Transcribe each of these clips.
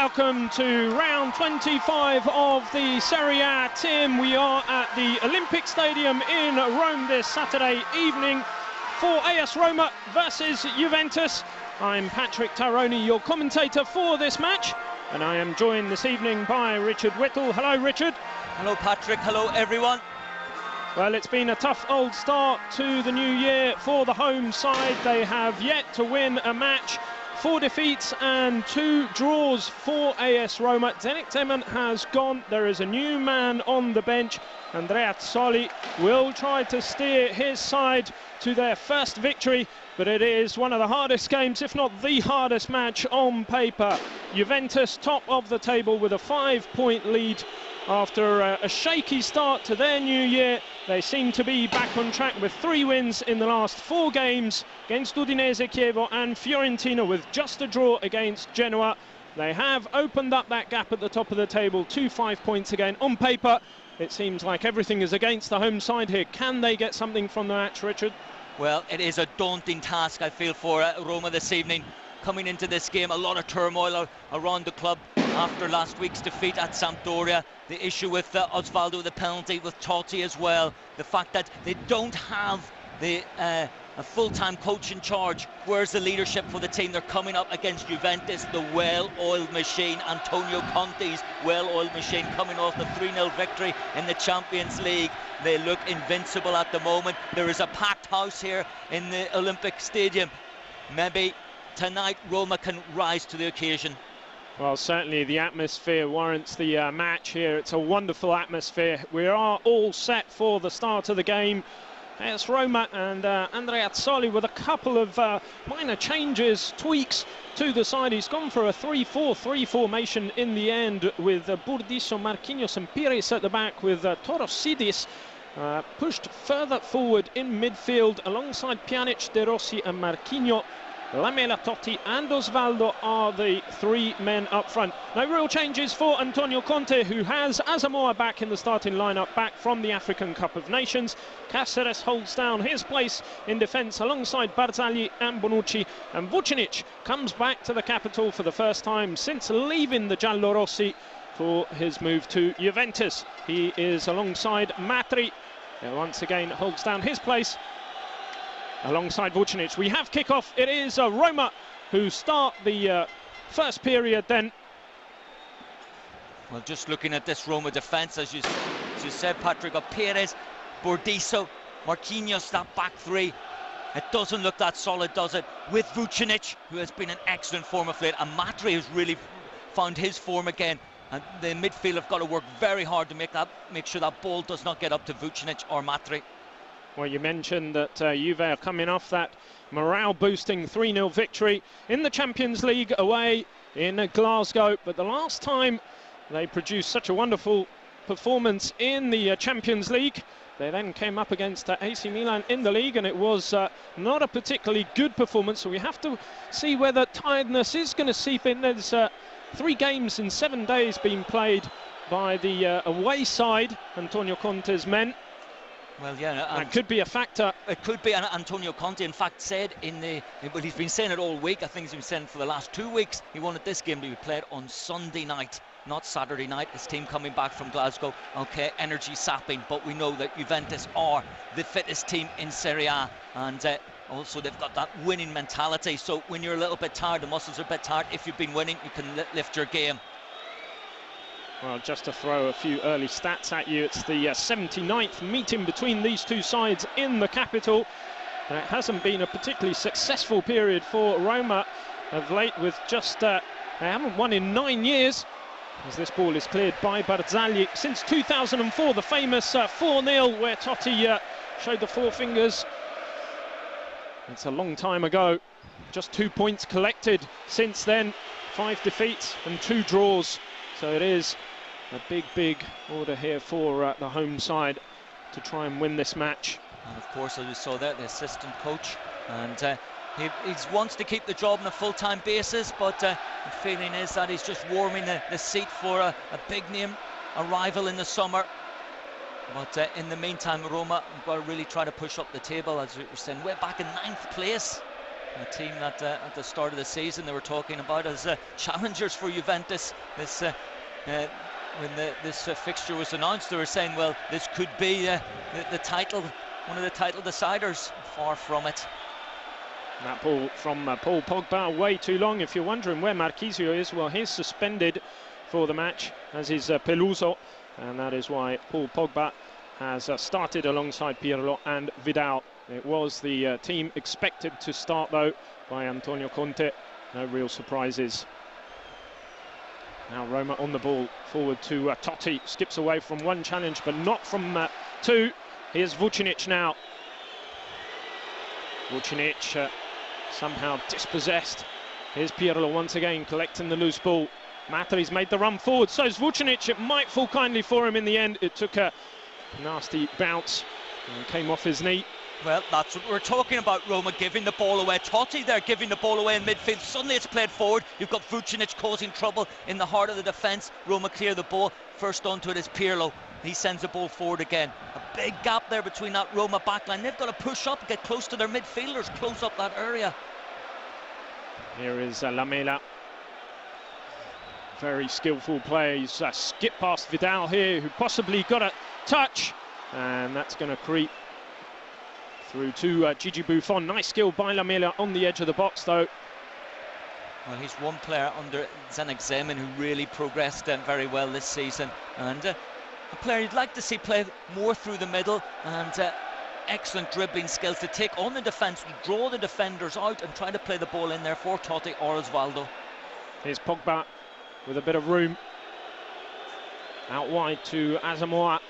welcome to round 25 of the Serie A. Tim, we are at the Olympic Stadium in Rome this Saturday evening for AS Roma versus Juventus. I'm Patrick Taroni, your commentator for this match, and I am joined this evening by Richard Whittle. Hello, Richard. Hello, Patrick. Hello, everyone. Well, it's been a tough old start to the new year for the home side. They have yet to win a match. 4 defeats and 2 draws for AS Roma. Stekelenburg has gone. There is a new man on the bench. Andreazzoli will try to steer his side to their first victory, but it is one of the hardest games, if not the hardest match on paper. Juventus top of the table with a 5-point lead. After a shaky start to their new year, they seem to be back on track with 3 wins in the last 4 games against Udinese, Chievo and Fiorentina, with just a draw against Genoa. They have opened up that gap at the top of the table to 5 points again. On paper, it seems like everything is against the home side here. Can they get something from the match, Richard? Well, it is a daunting task, I feel, for Roma this evening. Coming into this game, a lot of turmoil around the club after last week's defeat at Sampdoria. The issue with Osvaldo, the penalty, with Totti as well. The fact that they don't have a full-time coach in charge. Where's the leadership for the team? They're coming up against Juventus, the well-oiled machine. Antonio Conte's well-oiled machine, coming off the 3-0 victory in the Champions League. They look invincible at the moment. There is a packed house here in the Olympic Stadium. Maybe tonight Roma can rise to the occasion. Well, certainly the atmosphere warrants the match here. It's a wonderful atmosphere. We are all set for the start of the game. It's Roma and Andreazzoli with a couple of minor changes, tweaks to the side. He's gone for a 3-4-3 formation in the end, with Burdisso, Marquinhos and Piris at the back, with Torosidis pushed further forward in midfield alongside Pjanic, Rossi and Marquinho. Lamela, Totti and Osvaldo are the 3 men up front. No real changes for Antonio Conte, who has Asamoah back in the starting lineup, back from the African Cup of Nations. Caceres holds down his place in defence alongside Barzagli and Bonucci, and Vucinic comes back to the capital for the first time since leaving the Giallorossi for his move to Juventus. He is alongside Matri, who once again holds down his place alongside Vucinic. We have kick-off. It is Roma who start the first period then. Well, just looking at this Roma defence, as you said, Patrick, of Piris, Burdisso, Marquinhos, that back 3. It doesn't look that solid, does it? With Vucinic, who has been in excellent form of late, and Matri has really found his form again. And the midfield have got to work very hard to make sure that ball does not get up to Vucinic or Matri. Well, you mentioned that Juve are coming off that morale-boosting 3-0 victory in the Champions League away in Glasgow. But the last time they produced such a wonderful performance in the Champions League, they then came up against AC Milan in the league, and it was not a particularly good performance. So we have to see whether tiredness is going to seep in. There's 3 games in 7 days being played by the away side, Antonio Conte's men. Well, yeah, that could be a factor. It could be. And Antonio Conte, in fact, said but he's been saying it all week. I think he's been saying it for the last 2 weeks. He wanted this game to be played on Sunday night, not Saturday night. His team coming back from Glasgow. Okay, energy sapping, but we know that Juventus are the fittest team in Serie A, and also they've got that winning mentality. So when you're a little bit tired, the muscles are a bit tired, if you've been winning, you can lift your game. Well, just to throw a few early stats at you, it's the 79th meeting between these 2 sides in the capital. It hasn't been a particularly successful period for Roma of late, with just they haven't won in 9 years, as this ball is cleared by Barzagli. Since 2004, the famous 4-0 where Totti showed the 4 fingers. It's a long time ago. Just 2 points collected since then, 5 defeats and 2 draws. So it is a big order here for the home side to try and win this match. And of course, as we saw there, the assistant coach, and he wants to keep the job on a full-time basis, but the feeling is that he's just warming the seat for a big name arrival in the summer. But in the meantime, Roma have got to really try to push up the table, as we were saying. We're back in 9th place A team that at the start of the season they were talking about as challengers for Juventus. This when this fixture was announced, they were saying, well, this could be the title, one of the title deciders. Far from it. That ball from Paul Pogba, way too long. If you're wondering where Marquinhos is, well, he's suspended for the match, as is Peluso, and that is why Paul Pogba has started alongside Pirlo and Vidal. It was the team expected to start, though, by Antonio Conte. No real surprises. Now Roma on the ball, forward to Totti, skips away from one challenge, but not from two. Here's Vucinic now. Vucinic somehow dispossessed. Here's Pirlo once again collecting the loose ball. Matri's made the run forward, so's Vucinic. It might fall kindly for him in the end. It took a nasty bounce and came off his knee. Well, that's what we're talking about, Roma giving the ball away. Totti there giving the ball away in midfield. Suddenly it's played forward. You've got Vucinic causing trouble in the heart of the defence. Roma clear the ball. First onto it is Pirlo. He sends the ball forward again. A big gap there between that Roma backline. They've got to push up, get close to their midfielders, close up that area. Here is Lamela. Very skillful play. He's skipped past Vidal here, who possibly got a touch. And that's going to creep through to Gigi Buffon. Nice skill by Lamela on the edge of the box, though. Well, he's one player under Zdeněk Zeman who really progressed very well this season. And a player you'd like to see play more through the middle, and excellent dribbling skills to take on the defence, to draw the defenders out and try to play the ball in there for Totti or Osvaldo. Here's Pogba with a bit of room. Out wide to Asamoah.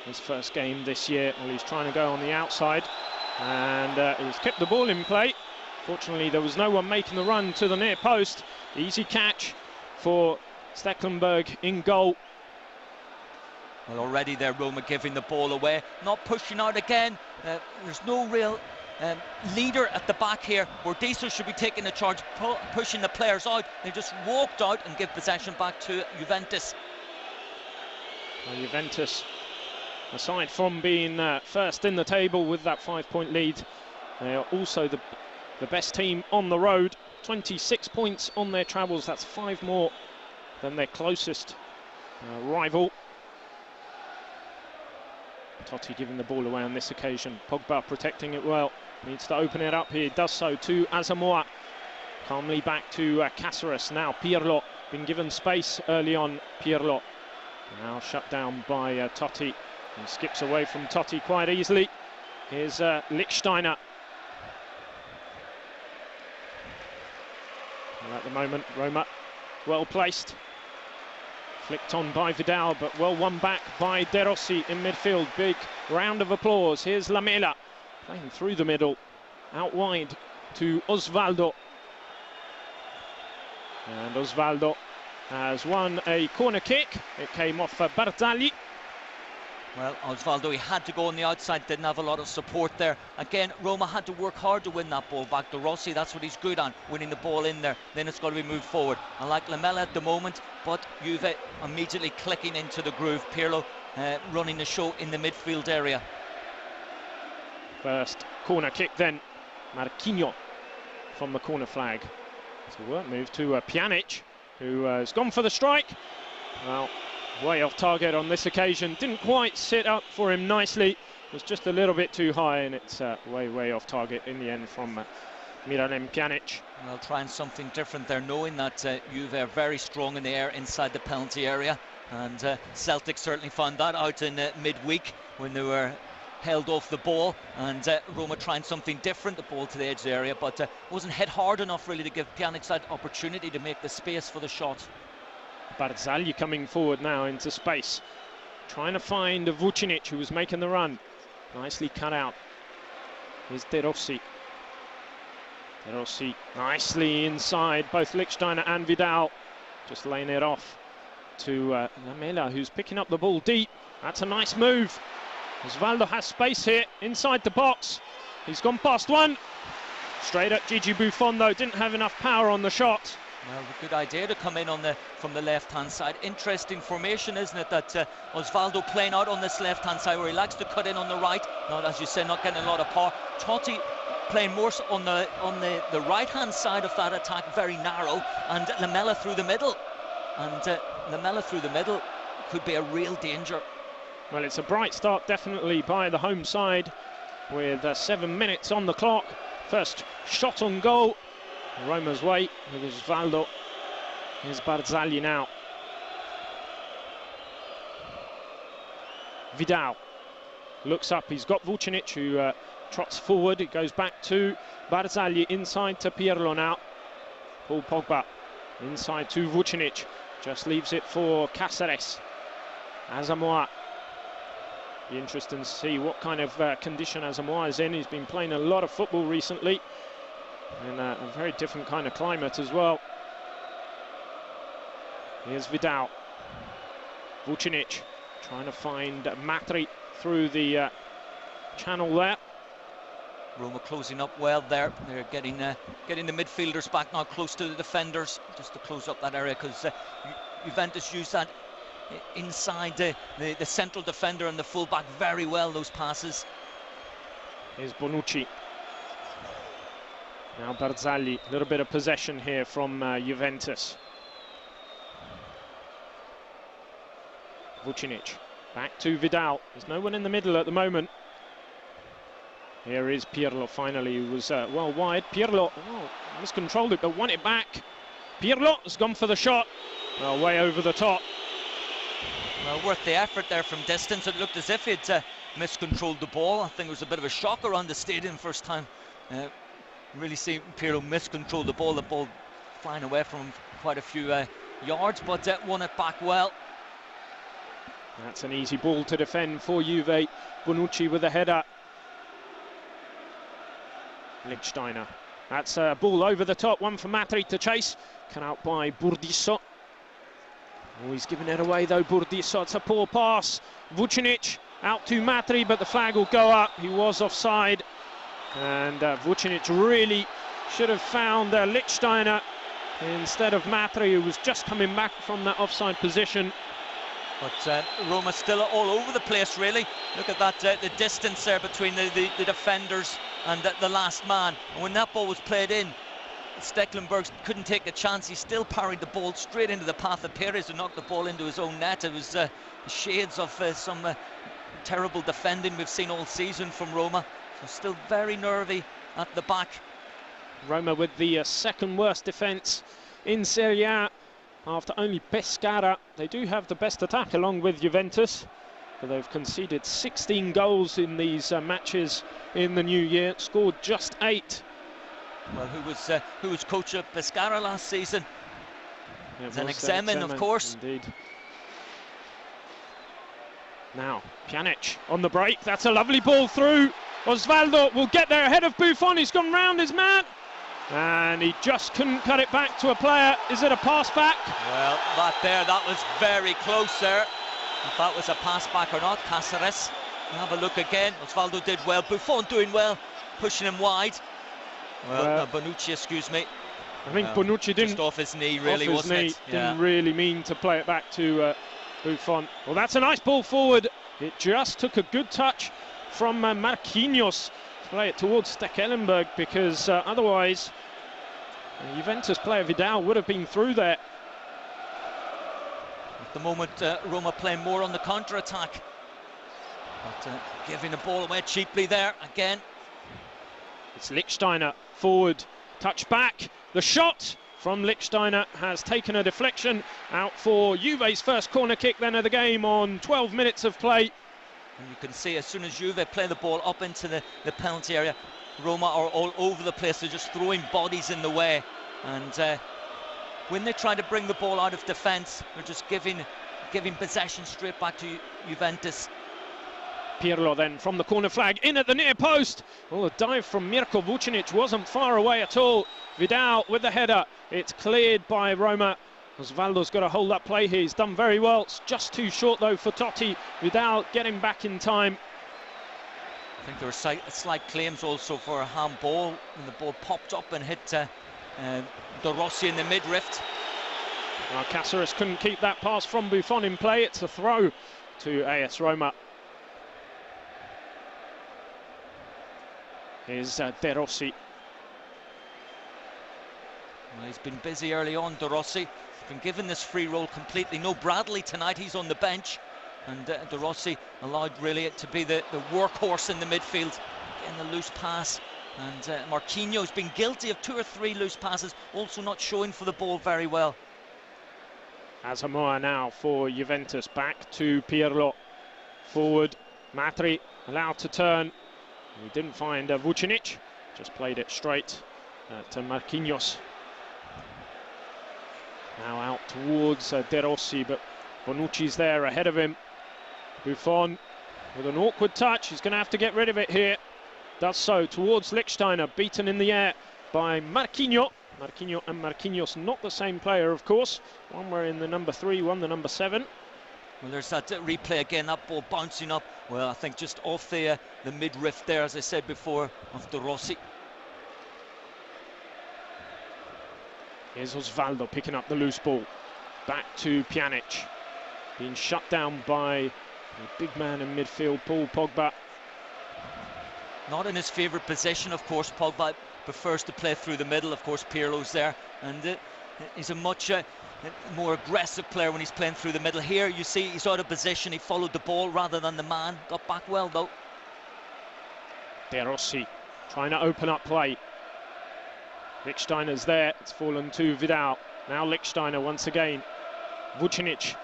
His first game this year. Well, he's trying to go on the outside, and he's kept the ball in play. Fortunately, there was no one making the run to the near post. Easy catch for Stekelenburg in goal. Well, already there, Roma giving the ball away, not pushing out again. There's no real leader at the back here. Burdisso should be taking the charge, pushing the players out. They just walked out and give possession back to Juventus. Well, Juventus, aside from being first in the table with that 5-point lead, they are also the best team on the road. 26 points on their travels. That's 5 more than their closest rival. Totti giving the ball away on this occasion. Pogba protecting it well. Needs to open it up here. Does so to Asamoah. Calmly back to Caceres. Now Pirlo. Been given space early on. Pirlo now shut down by Totti. He skips away from Totti quite easily. Here's Lichtsteiner. And at the moment, Roma well placed. Flicked on by Vidal, but well won back by De Rossi in midfield. Big round of applause. Here's Lamela playing through the middle. Out wide to Osvaldo. And Osvaldo has won a corner kick. It came off Barzagli. Well, Osvaldo, he had to go on the outside, didn't have a lot of support there. Again, Roma had to work hard to win that ball back. De Rossi, that's what he's good on, winning the ball in there. Then it's got to be moved forward. I like Lamela at the moment, but Juve immediately clicking into the groove. Pirlo running the show in the midfield area. First corner kick then. Marquinho from the corner flag. So work move to Pjanic, who has gone for the strike. Well, way off target on this occasion. Didn't quite sit up for him nicely. Was just a little bit too high, and it's way off target in the end from Miralem Pjanic. Well, trying something different there, knowing that Juve are very strong in the air inside the penalty area, and Celtic certainly found that out in midweek when they were held off the ball, and Roma trying something different, the ball to the edge of the area, but wasn't hit hard enough really to give Pjanic that opportunity to make the space for the shot. Barzagli coming forward now into space, trying to find Vucinic, who was making the run. Nicely cut out. Here's De Rossi. De Rossi nicely inside, both Lichtsteiner and Vidal. Just laying it off to Lamela, who's picking up the ball deep. That's a nice move. Osvaldo has space here inside the box. He's gone past one. Straight at Gigi Buffon, though, didn't have enough power on the shot. Well, a good idea to come in on from the left-hand side. Interesting formation, isn't it, that Osvaldo playing out on this left-hand side where he likes to cut in on the right. Not, as you say, not getting a lot of power. Totti playing more so on the right-hand side of that attack, very narrow, and Lamela through the middle. And Lamela through the middle could be a real danger. Well, it's a bright start definitely by the home side with 7 minutes on the clock. First shot on goal, Roma's way with Osvaldo. Here's Barzagli now. Vidal looks up, he's got Vucinic who trots forward. It goes back to Barzagli, inside to Pirlo now. Paul Pogba inside to Vucinic, just leaves it for Caceres. Asamoah. Be interesting to see what kind of condition Asamoah is in. He's been playing a lot of football recently, and a very different kind of climate as well. Here's Vidal. Vucinic trying to find Matri through the channel there. Roma closing up well there. They're getting the midfielders back now close to the defenders, just to close up that area, because Juventus used that inside the central defender and the fullback very well, those passes. Here's Bonucci. Now Barzagli, a little bit of possession here from Juventus. Vucinic, back to Vidal. There's no one in the middle at the moment. Here is Pirlo finally, who was well wide. Pirlo miscontrolled it but won it back. Pirlo has gone for the shot. Well, way over the top. Well, worth the effort there from distance. It looked as if he'd miscontrolled the ball. I think it was a bit of a shock around the stadium first time. Really seeing Pirlo miscontrol the ball flying away from him quite a few yards, but won it back well. That's an easy ball to defend for Juve. Bonucci with a header. Lichtsteiner. That's a ball over the top, one for Matri to chase. Cut out by Burdisso. Oh, he's giving it away though, Burdisso. It's a poor pass. Vucinic out to Matri, but the flag will go up. He was offside. And Vucinic really should have found Lichtsteiner instead of Matri, who was just coming back from that offside position. But Roma still all over the place, really. Look at that, the distance there between the defenders and the last man. And when that ball was played in, Stekelenburg couldn't take a chance. He still parried the ball straight into the path of Piris, and knocked the ball into his own net. It was shades of some terrible defending we've seen all season from Roma. So still very nervy at the back. Roma with the second worst defence in Serie A after only Pescara. They do have the best attack along with Juventus, but they've conceded 16 goals in these matches in the new year, scored just 8. Well, who was coach of Pescara last season? It's an examen, of course. Indeed. Now, Pjanic on the break. That's a lovely ball through. Osvaldo will get there ahead of Buffon. He's gone round his man, and he just couldn't cut it back to a player. Is it a pass back? Well, that was very close there. If that was a pass back or not. Caceres, we'll have a look again. Osvaldo did well. Buffon doing well, pushing him wide. Well, Bonucci, excuse me. I think Bonucci didn't, just off his knee, really, wasn't it? Didn't really mean to play it back to Buffon. Well, that's a nice ball forward. It just took a good touch from Marquinhos to play it towards Stekelenburg, because otherwise Juventus player Vidal would have been through there. At the moment, Roma playing more on the counter-attack, but giving the ball away cheaply there again. It's Lichtsteiner forward, touch back. The shot from Lichtsteiner has taken a deflection out for Juve's first corner kick then of the game on 12 minutes of play. And you can see as soon as Juve play the ball up into the penalty area, Roma are all over the place. They're just throwing bodies in the way. And when they try to bring the ball out of defence, they're just giving possession straight back to Juventus. Pirlo then from the corner flag, in at the near post. Well, a dive from Mirko Vucinic wasn't far away at all. Vidal with the header. It's cleared by Roma. Osvaldo's got to hold that play here. He's done very well. It's just too short though for Totti. Vidal getting back in time. I think there were slight claims also for a handball when the ball popped up and hit the Rossi in the midriff. Well, Caceres couldn't keep that pass from Buffon in play. It's a throw to AS Roma. Here's De Rossi. Well, he's been busy early on, De Rossi. He's been given this free role completely. No Bradley tonight, he's on the bench. And De Rossi allowed really to be the workhorse in the midfield. Getting the loose pass. And Marquinhos been guilty of 2 or 3 loose passes, also not showing for the ball very well. Asamoah now for Juventus, back to Pirlo. Forward, Matri allowed to turn. He didn't find Vucinic, just played it straight to Marquinhos. Now out towards De Rossi, but Bonucci's there ahead of him. Buffon with an awkward touch, he's going to have to get rid of it here. Does so towards Lichtsteiner, beaten in the air by Marquinho. Marquinho and Marquinhos, not the same player, of course. One wearing the number 3, one the number 7. Well, there's that replay again, that ball bouncing up. Well, I think just off the mid-rift there, as I said before, of De Rossi. Here's Osvaldo picking up the loose ball. Back to Pjanic. Being shut down by a big man in midfield, Paul Pogba. Not in his favourite position, of course. Pogba prefers to play through the middle. Of course, Pirlo's there, and he's a much more aggressive player when he's playing through the middle. Here, you see, he's out of position. He followed the ball rather than the man. Got back well, though. De Rossi trying to open up play. Lichtsteiner's there. It's fallen to Vidal. Now Lichtsteiner once again. Vucinic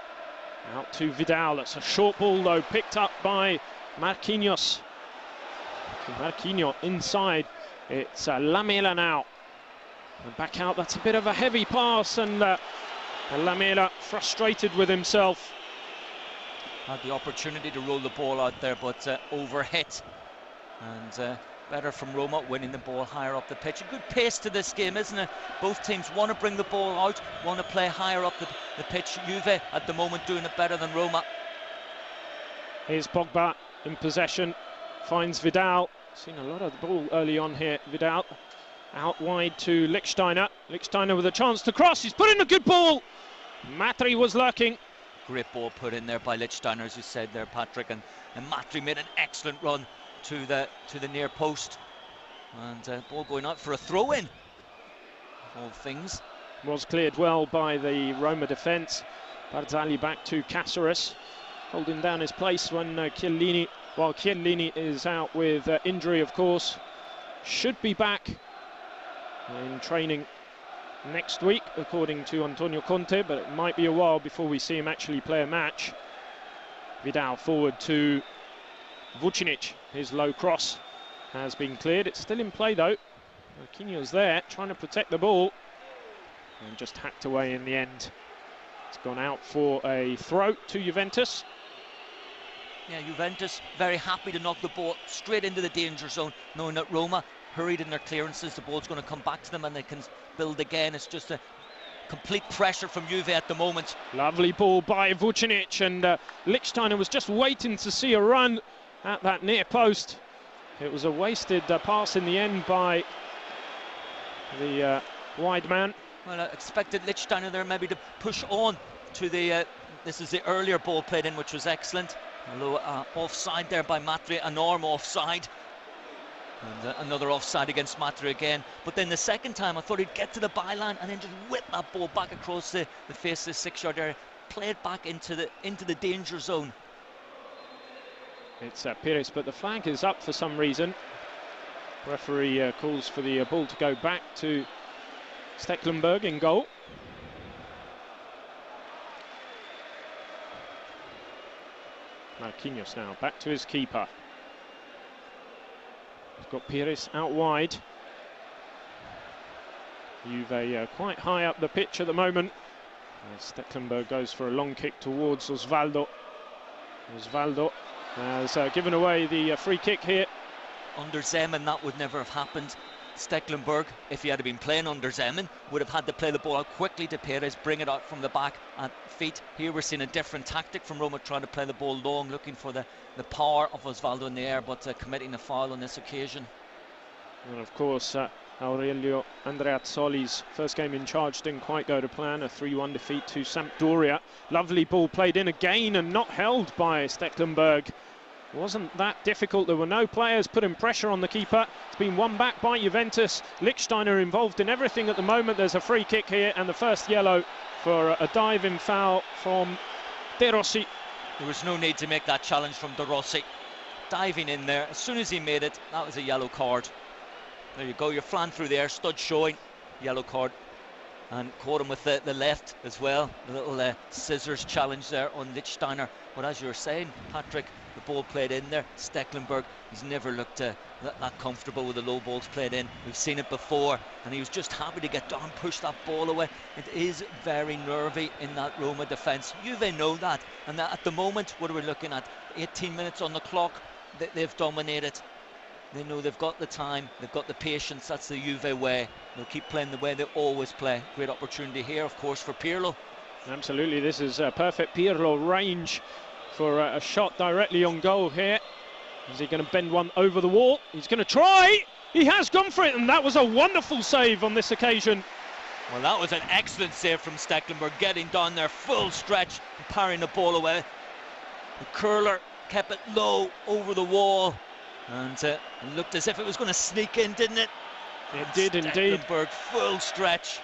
out to Vidal. That's a short ball, though, picked up by Marquinhos. Marquinho inside. It's Lamela now. And back out. That's a bit of a heavy pass, and Lamela frustrated with himself. Had the opportunity to roll the ball out there, but overhit. And better from Roma, winning the ball higher up the pitch. A good pace to this game, isn't it? Both teams want to bring the ball out, want to play higher up the pitch. Juve at the moment doing it better than Roma. Here's Pogba in possession. Finds Vidal. Seen a lot of the ball early on here. Vidal out wide to Lichtsteiner. Lichtsteiner with a chance to cross. He's put in a good ball. Matri was lurking. Great ball put in there by Lichtsteiner, as you said there, Patrick. And Matri made an excellent run to the near post. And ball going out for a throw-in. Of all things. Was cleared well by the Roma defence. Barzagli back to Caceres, holding down his place when Chiellini. While Chiellini is out with injury, of course, should be back in training next week, according to Antonio Conte, but it might be a while before we see him actually play a match. Vidal forward to Vucinic. His low cross has been cleared. It's still in play, though. Marquinhos there, trying to protect the ball, and just hacked away in the end. It's gone out for a throw to Juventus. Yeah, Juventus very happy to knock the ball straight into the danger zone, knowing that Roma hurried in their clearances. The ball's going to come back to them and they can build again. It's just a complete pressure from Juve at the moment. Lovely ball by Vucinic, and Lichtsteiner was just waiting to see a run at that near post. It was a wasted pass in the end by the wide man. Well, I expected Lichtsteiner there maybe to push on to the this is the earlier ball played in, which was excellent. Although offside there by Matri, an arm offside. And another offside against Matri again. But then the second time I thought he'd get to the byline and then just whip that ball back across the face of the 6-yard area. Play it back into the danger zone. It's Piris, but the flag is up for some reason. Referee calls for the ball to go back to Stekelenburg in goal. Marquinhos now back to his keeper. He's got Piris out wide. Juve quite high up the pitch at the moment. Stekelenburg goes for a long kick towards Osvaldo. Osvaldo has given away the free kick here. Under Zeman that would never have happened. Stekelenburg, if he had been playing under Zeman, would have had to play the ball out quickly to Piris, bring it out from the back at feet. Here we're seeing a different tactic from Roma, trying to play the ball long, looking for the power of Osvaldo in the air, but committing a foul on this occasion. And of course, Aurelio Andreazzoli's first game in charge didn't quite go to plan. A 3-1 defeat to Sampdoria. Lovely ball played in again and not held by Stekelenburg. wasn't that difficult. There were no players putting pressure on the keeper. It's been won back by Juventus. Lichtsteiner involved in everything at the moment. There's a free kick here and the first yellow for a diving foul from Rossi. There was no need to make that challenge from Rossi. Diving in there, as soon as he made it, that was a yellow card. There you go, you're flying through the air, stud showing, yellow card. And caught him with the left as well. The little scissors challenge there on Lichtsteiner. But as you were saying, Patrick, the ball played in there. Stekelenburg, he's never looked that comfortable with the low balls played in. We've seen it before, and he was just happy to get down, push that ball away. It is very nervy in that Roma defence. Juve know that, and that at the moment, what are we looking at? 18 minutes on the clock. They've dominated. They know they've got the time, they've got the patience. That's the Juve way. They'll keep playing the way they always play. Great opportunity here, of course, for Pirlo. Absolutely, this is a perfect Pirlo range for a shot directly on goal here. Is he going to bend one over the wall? He's going to try. He has gone for it, and that was a wonderful save on this occasion. Well, that was an excellent save from Stekelenburg, getting down there full stretch and parrying the ball away. The curler kept it low over the wall, and it looked as if it was going to sneak in, didn't it? It did indeed. Stekelenburg full stretch.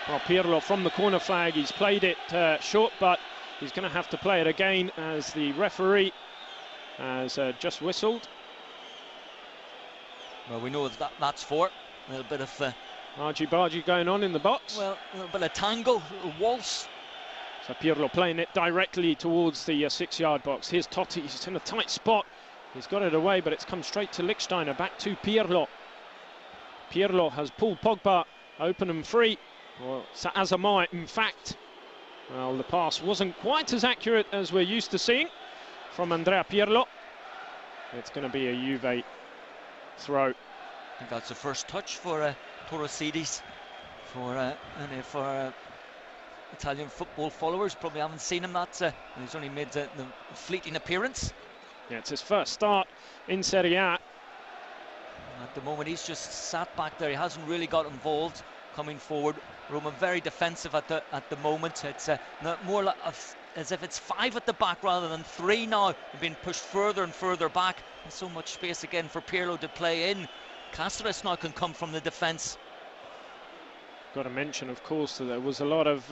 Well, Pirlo from the corner flag, he's played it short, but he's going to have to play it again as the referee has just whistled. Well, we know that's for a little bit of argy-bargy going on in the box. Well, a little bit of tango, a little waltz. So Pirlo playing it directly towards the 6-yard box. Here's Totti, he's in a tight spot. He's got it away, but it's come straight to Lichtsteiner, back to Pirlo. Pirlo has pulled Pogba open and free. Well, Asamoah, in fact. Well, the pass wasn't quite as accurate as we're used to seeing from Andrea Pirlo. It's going to be a Juve throw. I think that's the first touch for Torosidis. For Italian football followers, probably haven't seen him that. He's only made the fleeting appearance. Yeah, it's his first start in Serie A. At the moment, he's just sat back there. He hasn't really got involved coming forward. Roma very defensive at the moment. It's more like as if it's 5 at the back rather than 3 now. They're being pushed further and further back. There's so much space again for Pirlo to play in. Caceres now can come from the defence. Got to mention, of course, that there was a lot of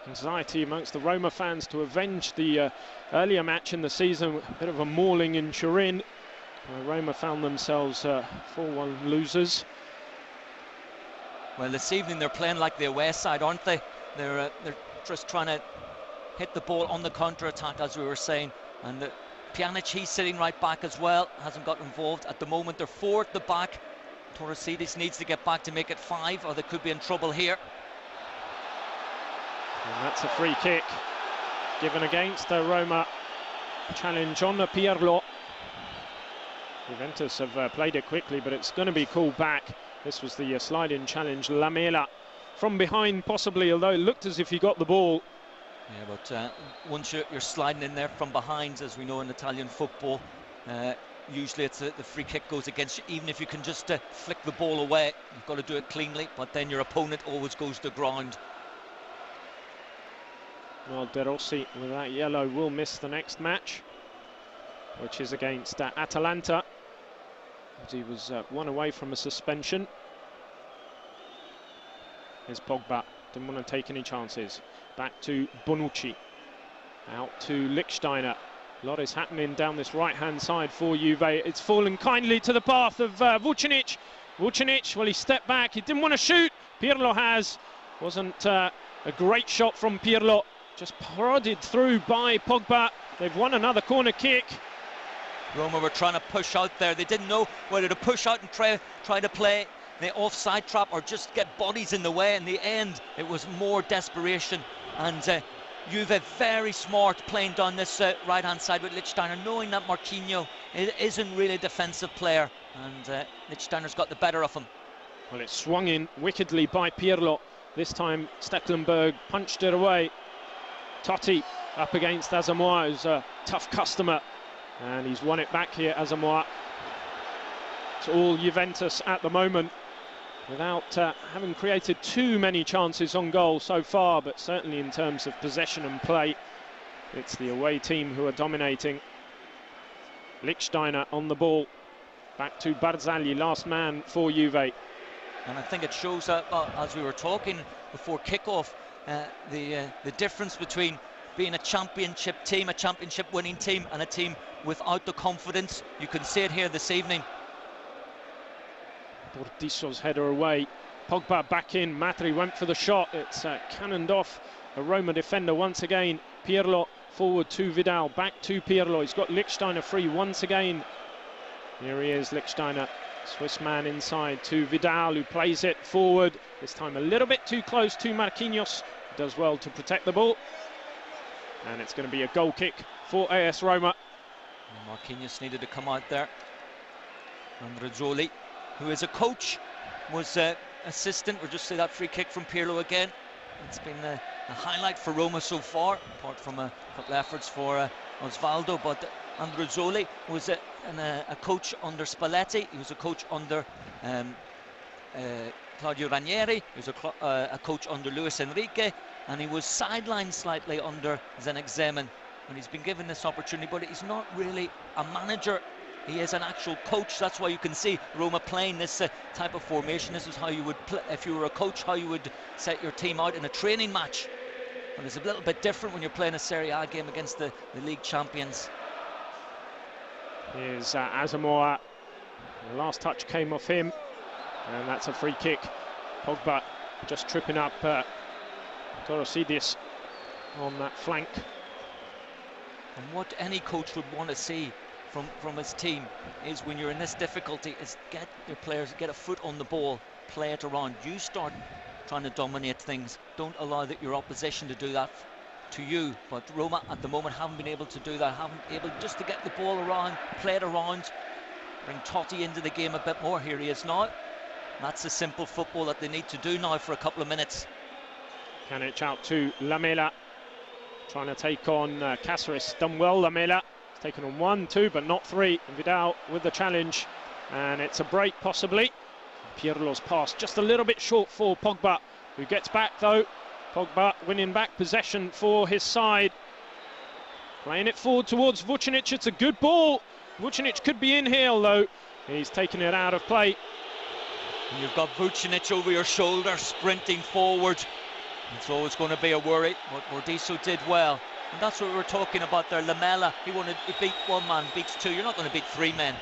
anxiety amongst the Roma fans to avenge the earlier match in the season. A bit of a mauling in Turin. Roma found themselves 4-1 losers. Well, this evening they're playing like the away side, aren't they? They're just trying to hit the ball on the counter-attack, as we were saying. And Pjanic, he's sitting right back as well, hasn't got involved. At the moment, they're 4 at the back. Torosidis needs to get back to make it 5, or they could be in trouble here. And that's a free kick given against Roma. Challenge on Pirlo. Juventus have played it quickly, but it's going to be called back. This was the slide-in challenge. Lamela from behind, possibly, although it looked as if he got the ball. Yeah, but once you're sliding in there from behind, as we know in Italian football, usually it's the free kick goes against you. Even if you can just flick the ball away, you've got to do it cleanly, but then your opponent always goes to ground. Well, Rossi with that yellow will miss the next match, which is against Atalanta. He was 1 away from a suspension. Here's Pogba, didn't want to take any chances. Back to Bonucci, out to Lichtsteiner. A lot is happening down this right-hand side for Juve. It's fallen kindly to the path of Vucinic. Vucinic, well, he stepped back. He didn't want to shoot. Pirlo has. Wasn't a great shot from Pirlo. Just prodded through by Pogba. They've won another corner kick. Roma were trying to push out there. They didn't know whether to push out and try to play the offside trap or just get bodies in the way. In the end, it was more desperation. And Juve very smart playing down this right-hand side with Lichtsteiner, knowing that Marquinho isn't really a defensive player, and Lichtsteiner's got the better of him. Well, it's swung in wickedly by Pirlo. This time Stekelenburg punched it away. Totti up against Asamoah, who's a tough customer, and he's won it back here, Asamoah. It's all Juventus at the moment, without having created too many chances on goal so far, but certainly in terms of possession and play, it's the away team who are dominating. Lichtsteiner on the ball. Back to Barzagli, last man for Juve. And I think it shows, as we were talking before kickoff, the difference between being a championship team, a championship winning team, and a team without the confidence. You can see it here this evening. Burdisso's header away. Pogba back in. Matri went for the shot. It's cannoned off a Roma defender once again. Pirlo forward to Vidal. Back to Pirlo. He's got Lichtsteiner free once again. Here he is, Lichtsteiner. Swiss man inside to Vidal, who plays it forward. This time a little bit too close to Marquinhos. Does well to protect the ball. And it's going to be a goal kick for AS Roma. Marquinhos needed to come out there. Andreazzoli, who is a coach, was assistant. We'll just see that free kick from Pirlo again. It's been a highlight for Roma so far, apart from a couple of efforts for Osvaldo. But Andreazzoli was a coach under Spalletti. He was a coach under Claudio Ranieri. He was a coach under Luis Enrique, and he was sidelined slightly under Zdeněk Zeman. And he's been given this opportunity, but he's not really a manager. He is an actual coach. That's why you can see Roma playing this type of formation. This is how you would play if you were a coach, how you would set your team out in a training match. And it's a little bit different when you're playing a Serie A game against the league champions. Here's Asamoah. The last touch came off him, and that's a free kick. Pogba just tripping up Torosidis on that flank. And what any coach would want to see from his team is, when you're in this difficulty, is get your players, get a foot on the ball, play it around. You start trying to dominate things. Don't allow your opposition to do that to you. But Roma at the moment haven't been able to do that, haven't been able just to get the ball around, play it around, bring Totti into the game a bit more. Here he is now. That's the simple football that they need to do now for a couple of minutes. Pjanic out to Lamela, trying to take on Caceres. Done well, Lamela. He's taken on 1, 2, but not 3. And Vidal with the challenge, and it's a break possibly. Pirlo's pass just a little bit short for Pogba, who gets back though. Pogba winning back possession for his side. Playing it forward towards Vucinic. It's a good ball. Vucinic could be in here though. He's taken it out of play. And you've got Vucinic over your shoulder, sprinting forward. It's always going to be a worry, but Burdisso did well. And that's what we were talking about there. Lamela, he beat one man, beats 2. You're not going to beat 3 men.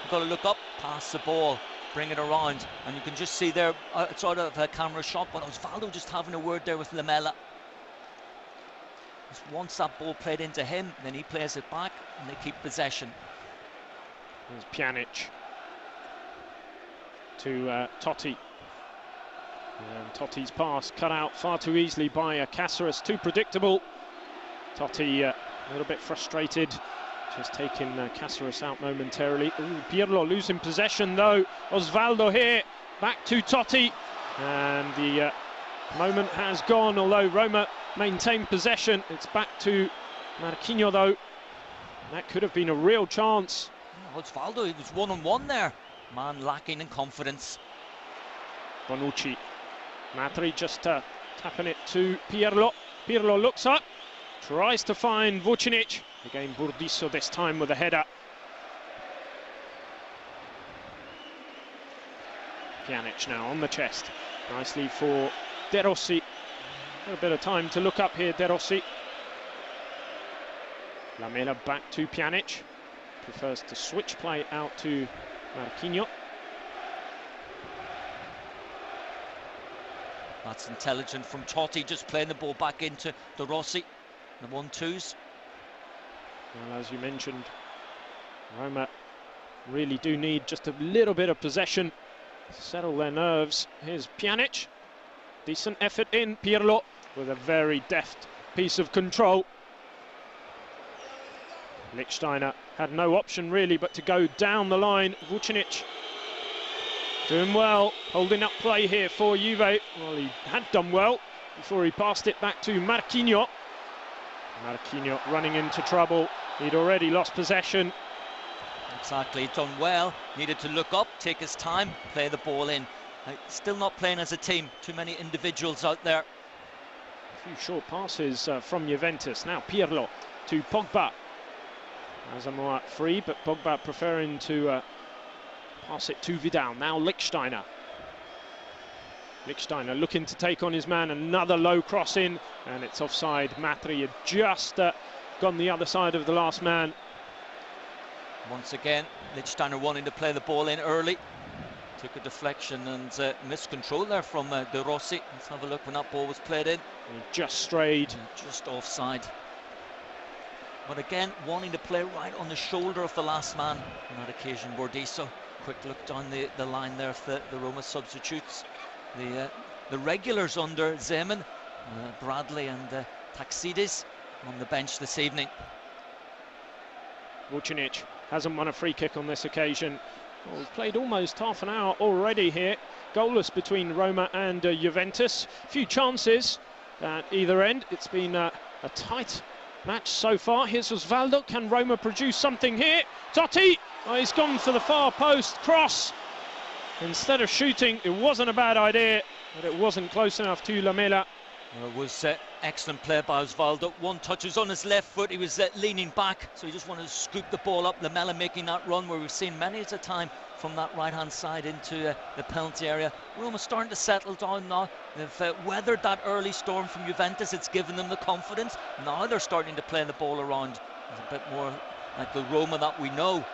You've got to look up, pass the ball, bring it around. And you can just see there, it's out of a camera shot, but Osvaldo just having a word there with Lamela. Just once that ball played into him, then he plays it back, and they keep possession. There's Pjanic to Totti. And Totti's pass cut out far too easily by Caceres, too predictable. Totti a little bit frustrated, just taking Caceres out momentarily. Ooh, Pirlo losing possession though. Osvaldo here, back to Totti, and the moment has gone, although Roma maintain possession. It's back to Marquinho though. That could have been a real chance. Osvaldo, he was one-on-one there. Man lacking in confidence. Bonucci. Matri just tapping it to Pirlo. Pirlo looks up, tries to find Vucinic. Again, Burdisso this time with a header. Pjanic now on the chest. Nicely for De Rossi. A little bit of time to look up here, De Rossi. Lamela back to Pjanic. Prefers to switch play out to Marquinho. That's intelligent from Totti, just playing the ball back into De Rossi. The 1-2s. Well, as you mentioned, Roma really do need just a little bit of possession to settle their nerves. Here's Pjanic. Decent effort in. Pirlo with a very deft piece of control. Lichtsteiner had no option really but to go down the line. Vucinic doing well, holding up play here for Juve. Well, he had done well before he passed it back to Marquinho. Marquinho running into trouble. He'd already lost possession. Exactly, done well. Needed to look up, take his time, play the ball in. Still not playing as a team. Too many individuals out there. A few short passes from Juventus. Now Pirlo to Pogba. Asamoah free, but Pogba preferring to pass it to Vidal. Now Lichtsteiner. Lichtsteiner looking to take on his man. Another low cross in, and it's offside. Matri had just gone the other side of the last man. Once again, Lichtsteiner wanting to play the ball in early. Took a deflection and missed control there from De Rossi. Let's have a look when that ball was played in. He just strayed. Just offside. But again, wanting to play right on the shoulder of the last man on that occasion. Burdisso, quick look down the line there of the Roma substitutes. The regulars under Zeman, Bradley and Torosidis on the bench this evening. Vucinic hasn't won a free kick on this occasion. Well, we've played almost half an hour already here. Goalless between Roma and Juventus. A few chances at either end. It's been a tight match so far. Here's Osvaldo. Can Roma produce something here? Totti! Oh, he's gone for the far post. Cross! Instead of shooting, it wasn't a bad idea, but it wasn't close enough to Lamela. Well, it was excellent play by Osvaldo. One touch was on his left foot. He was leaning back, so he just wanted to scoop the ball up. Lamela making that run where we've seen many a time from that right-hand side into the penalty area. Roma starting to settle down now. They've weathered that early storm from Juventus. It's given them the confidence. Now they're starting to play the ball around. It's a bit more like the Roma that we know.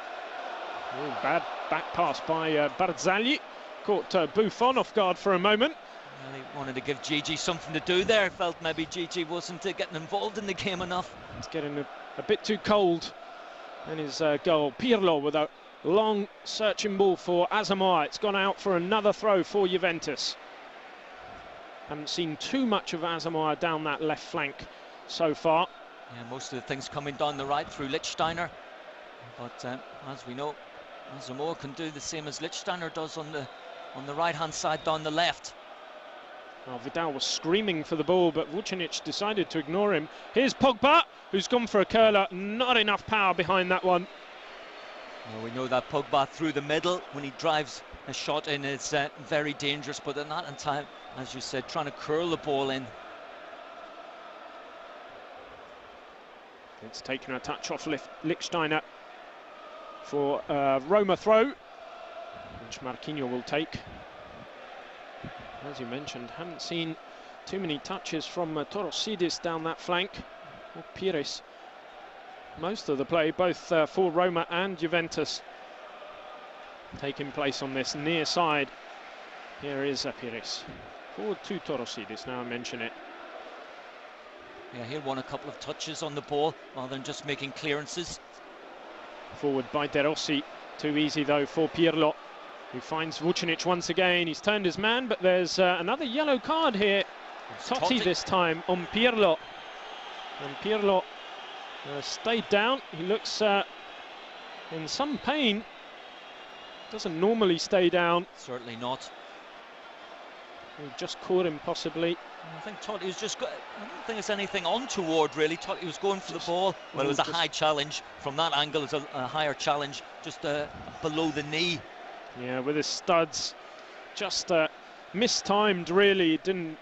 Oh, bad back pass by Barzagli. Caught Buffon off guard for a moment. Well, he wanted to give Gigi something to do there. Felt maybe Gigi wasn't getting involved in the game enough. It's getting a bit too cold in his goal. Pirlo with a long searching ball for Asamoah. It's gone out for another throw for Juventus. Haven't seen too much of Asamoah down that left flank so far. Yeah, most of the things coming down the right through Lichtsteiner. But as we know, Asamoah can do the same as Lichtsteiner does on the right-hand side down the left. Well, Vidal was screaming for the ball, but Vucinic decided to ignore him. Here's Pogba, who's gone for a curler. Not enough power behind that one. Well, we know that Pogba through the middle, when he drives a shot in, is very dangerous. But in that time, as you said, trying to curl the ball in. It's taken a touch off Lichtsteiner for Roma throw, which Marquinhos will take. As you mentioned, haven't seen too many touches from Torosidis down that flank, or Piris. Most of the play, both for Roma and Juventus, taking place on this near side. Here is Piris. Forward to Torosidis, now I mention it. Yeah, he'll want a couple of touches on the ball rather than just making clearances. Forward by De Rossi. Too easy though for Pirlo, who finds Vucinic once again. He's turned his man, but there's another yellow card here. Totti this time on Pirlo. And Pirlo stayed down. He looks in some pain. Doesn't normally stay down. Certainly not. He just caught him possibly. I think Totti was just... I don't think there's anything untoward really. Totti was going for the ball. Well, it was a high challenge. From that angle, it's a higher challenge, just below the knee. Yeah, with his studs, just mistimed really. I don't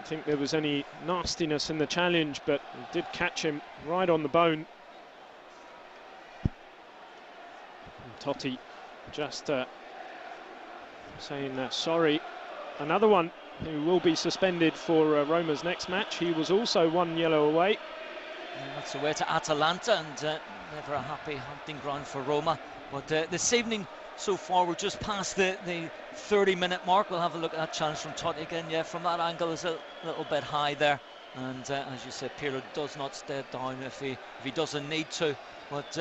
think there was any nastiness in the challenge, but it did catch him right on the bone. And Totti just saying sorry. Another one who will be suspended for Roma's next match. He was also one yellow away. Yeah, that's away to Atalanta, and never a happy hunting ground for Roma. But this evening, so far, we're just past the 30-minute mark. We'll have a look at that challenge from Totti again. Yeah, from that angle, it's a little bit high there. And as you said, Pirlo does not stay down if he doesn't need to. But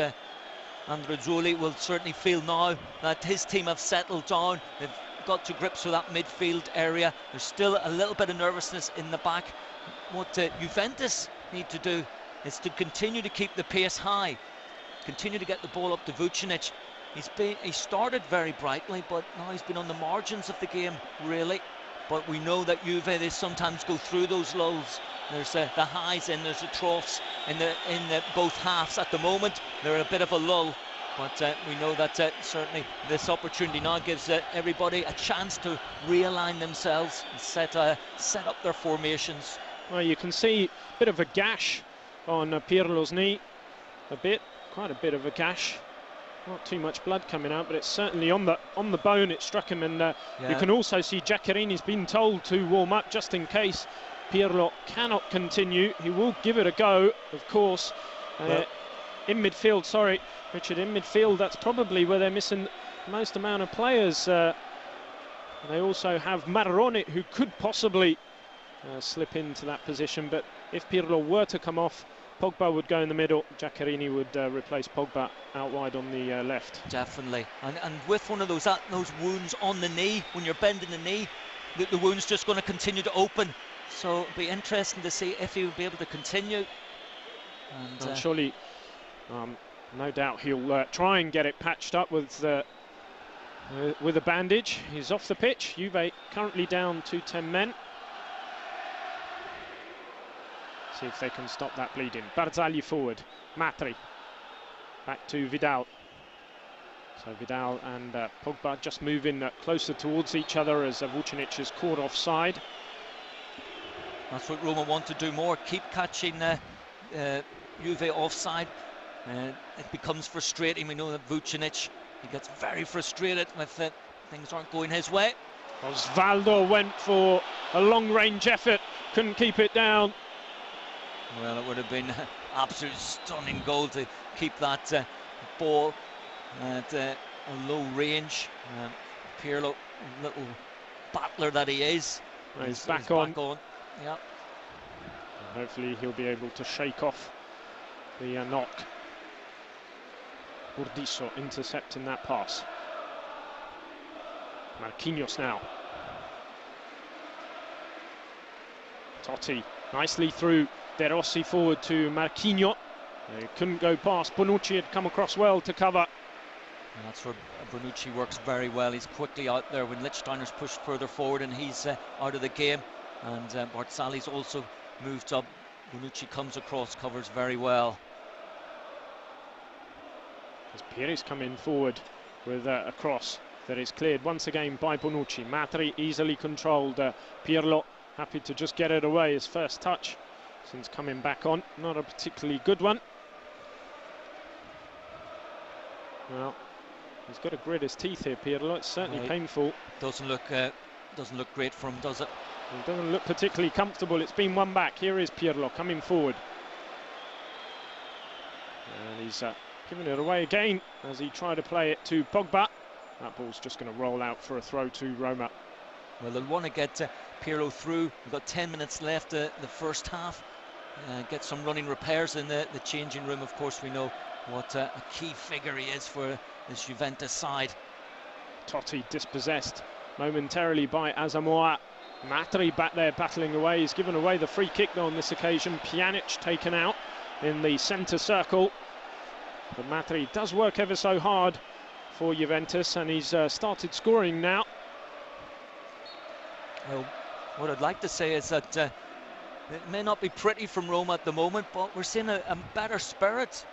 Andreazzoli will certainly feel now that his team have settled down. They've got to grips with that midfield area. There's still a little bit of nervousness in the back. What Juventus need to do is to continue to keep the pace high, continue to get the ball up to Vucinic. He started very brightly, but now he's been on the margins of the game really. But we know that Juve, they sometimes go through those lulls. There's the highs and there's the troughs in the both halves. At the moment they're in a bit of a lull, but we know that certainly this opportunity now gives everybody a chance to realign themselves and set up their formations. Well, you can see a bit of a gash on Pirlo's knee, a bit quite a bit of a gash. Not too much blood coming out, but it's certainly on the bone. It struck him, and you can also see Giaccherini's been told to warm up just in case Pirlo cannot continue. He will give it a go, of course. In midfield, sorry, Richard, in midfield, that's probably where they're missing the most amount of players. They also have Marrone, who could possibly slip into that position, but if Pirlo were to come off, Pogba would go in the middle. Giaccherini would replace Pogba out wide on the left. Definitely, and with one of those wounds on the knee, when you're bending the knee, the wound's just going to continue to open. So it'll be interesting to see if he will be able to continue. And surely, no doubt he'll try and get it patched up with a bandage. He's off the pitch. Juve currently down to 10 men. See if they can stop that bleeding. Barzagli forward. Matri. Back to Vidal. So Vidal and Pogba just moving closer towards each other as Vucinic is caught offside. That's what Roma want to do more. Keep catching Juve offside. It becomes frustrating. We know that Vucinic, he gets very frustrated with things aren't going his way. Osvaldo went for a long-range effort. Couldn't keep it down. Well, it would have been an absolute stunning goal to keep that ball at a low range. Pirlo, little battler that he is, he's back on. Yeah. Hopefully he'll be able to shake off the knock. Burdisso intercepting that pass. Marquinhos now. Totti nicely through. De Rossi forward to Marquinho. They couldn't go past. Bonucci had come across well to cover. And that's where Bonucci works very well. He's quickly out there when Lichtsteiner's pushed further forward and he's out of the game. And Barzagli's also moved up. Bonucci comes across, covers very well. As Piris coming forward with a cross that is cleared once again by Bonucci. Matri easily controlled. Pirlo happy to just get it away. His first touch since coming back on, not a particularly good one. Well, he's got to grit his teeth here, Pirlo. It's certainly painful. Doesn't look great for him, does it? It doesn't look particularly comfortable. It's been one back. Here is Pirlo coming forward, and he's giving it away again as he tried to play it to Pogba. That ball's just going to roll out for a throw to Roma. Well, they'll want to get Pirlo through. We've got 10 minutes left the first half. Get some running repairs in the changing room. Of course, we know what a key figure he is for this Juventus side. Totti dispossessed momentarily by Asamoah. Matri back there battling away. He's given away the free kick though on this occasion. Pjanic taken out in the centre circle. But Matri does work ever so hard for Juventus, and he's started scoring now. Well, what I'd like to say is that it may not be pretty from Roma at the moment, but we're seeing a better spirit,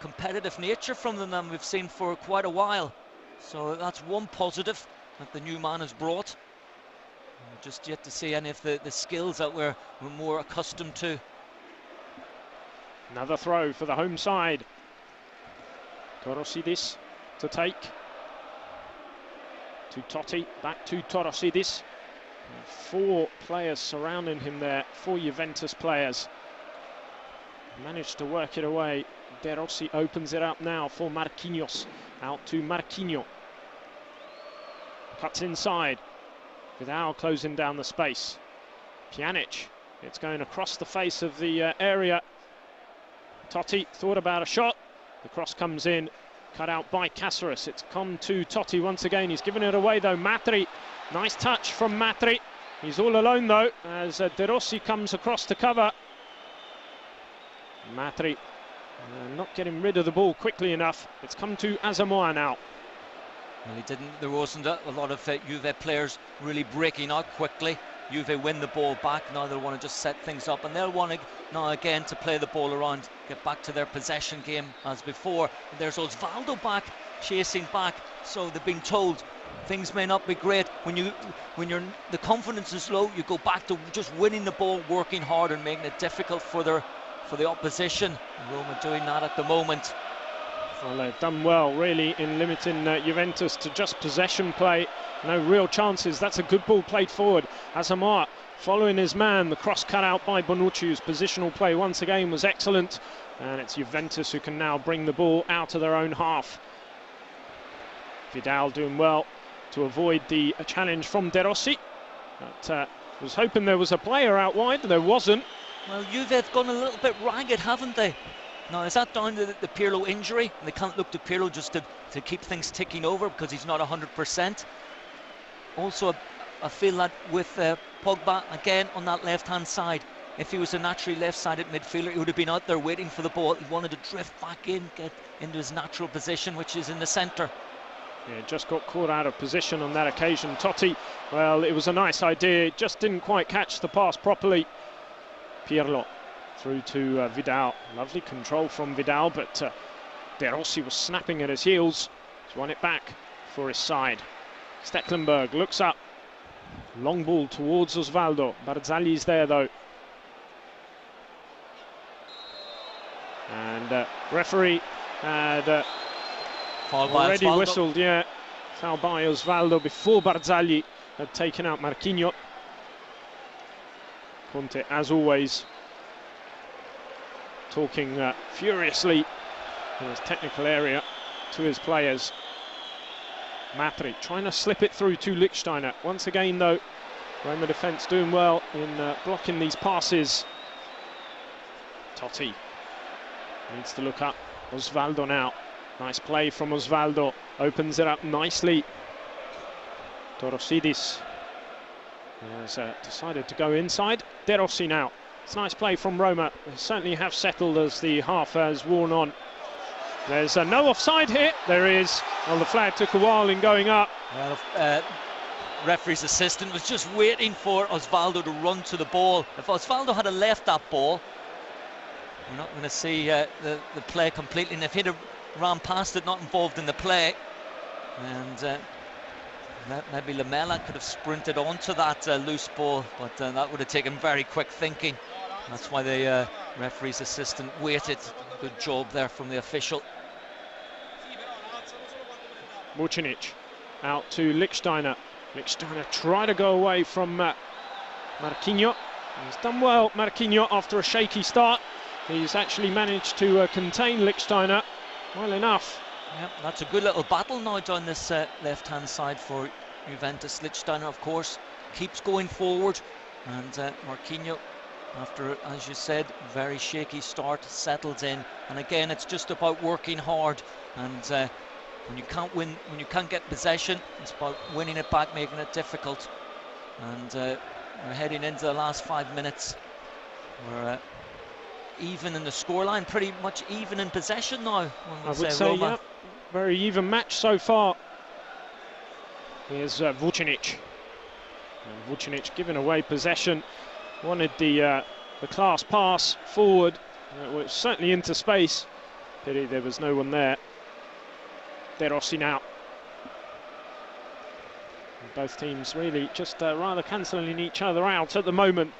competitive nature from them than we've seen for quite a while. So that's one positive that the new man has brought. Just yet to see any of the skills that we're more accustomed to. Another throw for the home side. Torosidis to take. To Totti, back to Torosidis. 4 players surrounding him there, 4 Juventus players. Managed to work it away. De Rossi opens it up now for Marquinhos. Out to Marquinho. Cuts inside. Vidal closing down the space. Pjanic. It's going across the face of the area. Totti thought about a shot. The cross comes in. Cut out by Caceres. It's come to Totti once again. He's given it away though. Matri. Nice touch from Matri. He's all alone though as De Rossi comes across to cover. Matri not getting rid of the ball quickly enough. It's come to Asamoah now. Well, he didn't. There wasn't a lot of Juve players really breaking out quickly. Juve win the ball back. Now they'll want to just set things up, and they'll want to now again to play the ball around, get back to their possession game as before. And there's Osvaldo back, chasing back. So they've been told things may not be great. When the confidence is low, you go back to just winning the ball, working hard, and making it difficult for the opposition. Roma doing that at the moment. Well, they've done well, really, in limiting Juventus to just possession play. No real chances. That's a good ball played forward. Asamoah following his man. The cross cut out by Bonucci, whose positional play once again was excellent. And it's Juventus who can now bring the ball out of their own half. Vidal doing well to avoid the challenge from De Rossi. But was hoping there was a player out wide. There wasn't. Well, Juve have gone a little bit ragged, haven't they? Now, is that down to the Pirlo injury? They can't look to Pirlo just to keep things ticking over because he's not 100%. Also, I feel that with Pogba, again, on that left-hand side, if he was a naturally left-sided midfielder, he would have been out there waiting for the ball. He wanted to drift back in, get into his natural position, which is in the centre. Yeah, just got caught out of position on that occasion. Totti, well, it was a nice idea, just didn't quite catch the pass properly. Pirlo through to Vidal. Lovely control from Vidal, but De Rossi was snapping at his heels. He's won it back for his side. Stekelenburg looks up. Long ball towards Osvaldo. Barzagli there, though. And referee had already whistled, yeah. Foul by Osvaldo before Barzagli had taken out Marquinho. Conte, as always, talking furiously in his technical area to his players. Matri trying to slip it through to Lichtsteiner. Once again, though, Roma defence doing well in blocking these passes. Totti needs to look up. Osvaldo now. Nice play from Osvaldo. Opens it up nicely. Torosidis has decided to go inside. De Rossi now. It's a nice play from Roma. They certainly have settled as the half has worn on. There's no offside here. There is. Well, the flag took a while in going up. Well, referee's assistant was just waiting for Osvaldo to run to the ball. If Osvaldo had left that ball, we're not going to see the play completely. And if he'd have ran past it, not involved in the play, and maybe Lamela could have sprinted onto that loose ball, but that would have taken very quick thinking. That's why the referee's assistant waited. Good job there from the official. Vucinic out to Lichtsteiner. Lichtsteiner tried to go away from Marquinho. He's done well, Marquinho, after a shaky start. He's actually managed to contain Lichtsteiner well enough. Yep, that's a good little battle now down this left-hand side for Juventus. Lichtsteiner, of course, keeps going forward, and Marquinho, after, as you said, very shaky start, settles in. And again, it's just about working hard, and when you can't win, when you can't get possession, it's about winning it back, making it difficult. And we're heading into the last 5 minutes. We're even in the scoreline, pretty much even in possession now. I would say, yeah, very even match so far. Here's Vucinic. And Vucinic giving away possession. Wanted the class pass forward. It was certainly into space. Pity there was no one there. De Rossi now. And both teams really just rather cancelling each other out at the moment.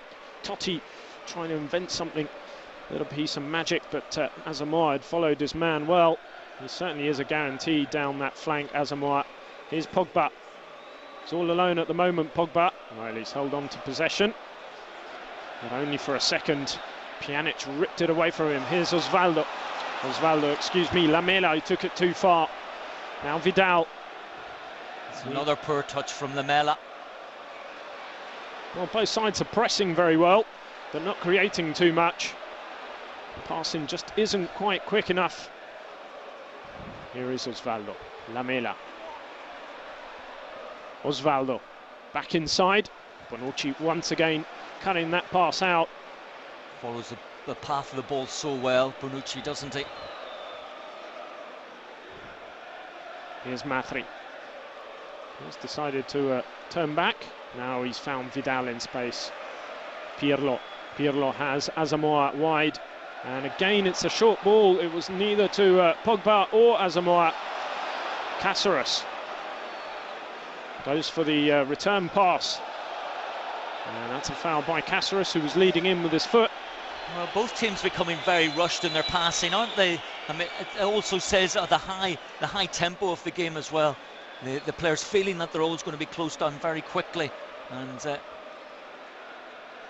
Totti trying to invent something, a little piece of magic, but Asamoah had followed his man well. He certainly is a guarantee down that flank, Asamoah. Here's Pogba. He's all alone at the moment, Pogba. Well, he's held on to possession, but only for a second. Pjanic ripped it away from him. Here's Osvaldo. Lamela, who took it too far. Now Vidal. It's another poor touch from Lamela. Well, both sides are pressing very well, but not creating too much. The passing just isn't quite quick enough. Here is Osvaldo. Lamela. Osvaldo back inside. Bonucci once again cutting that pass out. Follows the path of the ball so well, Bonucci, doesn't he? Here's Matri. He's decided to turn back. Now he's found Vidal in space. Pirlo. Pirlo has Asamoah wide. And again, it's a short ball. It was neither to Pogba or Asamoah. Caceres goes for the return pass. And that's a foul by Caceres, who was leading in with his foot. Well, both teams becoming very rushed in their passing, aren't they? I mean, it also says the high tempo of the game as well. The players feeling that they're always going to be closed down very quickly, and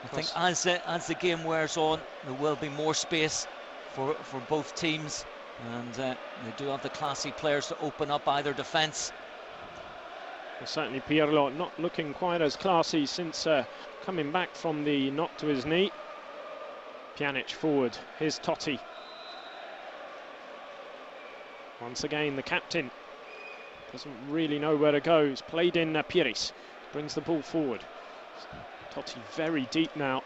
I think as the game wears on, there will be more space for both teams, and they do have the classy players to open up either defence. Well, certainly Pirlo not looking quite as classy since coming back from the knock to his knee. Pjanic forward, here's Totti. Once again the captain doesn't really know where to go. He's played in Piris, brings the ball forward. Totti very deep now,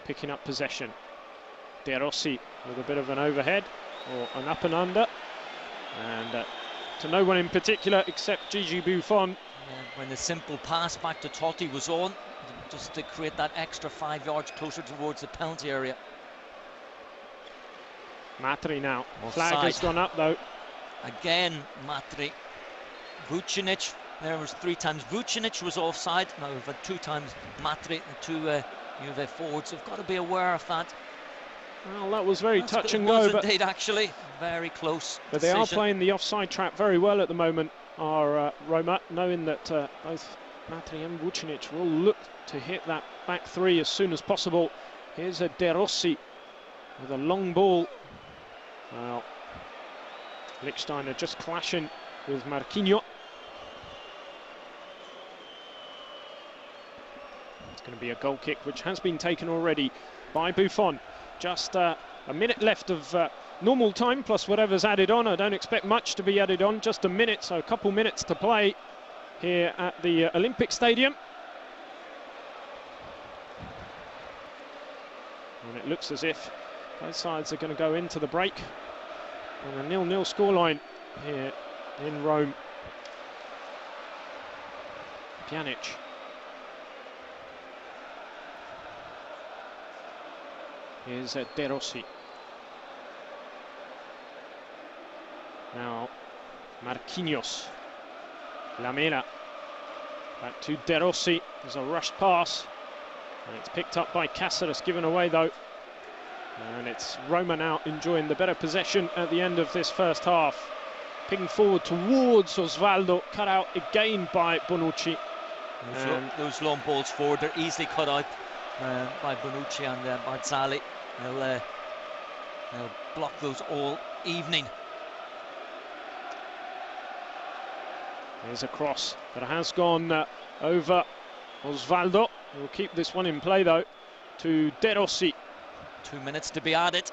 picking up possession. De Rossi with a bit of an overhead, or an up and under. And to no one in particular except Gigi Buffon. Yeah, when the simple pass back to Totti was on, just to create that extra 5 yards closer towards the penalty area. Matri now. Offside. Flag has gone up though. Again, Matri. Vucinic, there was 3 times Vucinic was offside. Now we've had 2 times Matri, the 2 Juve forwards. Have got to be aware of that. Well, that was very touch and go. But indeed, actually, very close. But decision. They are playing the offside trap very well at the moment, are Roma, knowing that both Matri and Vucinic will look to hit that back 3 as soon as possible. Here's a De Rossi with a long ball. Well, Lichtsteiner just clashing with Marquinho. It's going to be a goal kick, which has been taken already by Buffon. Just a minute left of normal time, plus whatever's added on. I don't expect much to be added on, just a minute, so a couple minutes to play here at the Olympic Stadium. And it looks as if both sides are going to go into the break on a 0-0 scoreline here in Rome. Pjanic. Here's De Rossi. Now Marquinhos. Lamela. Back to De Rossi. There's a rushed pass. And it's picked up by Caceres, given away though. And it's Roma now enjoying the better possession at the end of this first half. Picking forward towards Osvaldo, cut out again by Bonucci. Those long balls forward, they're easily cut out by Bonucci and Barzagli. They'll block those all evening. There's a cross that has gone over Osvaldo. We'll keep this one in play though to De Rossi. 2 minutes to be added.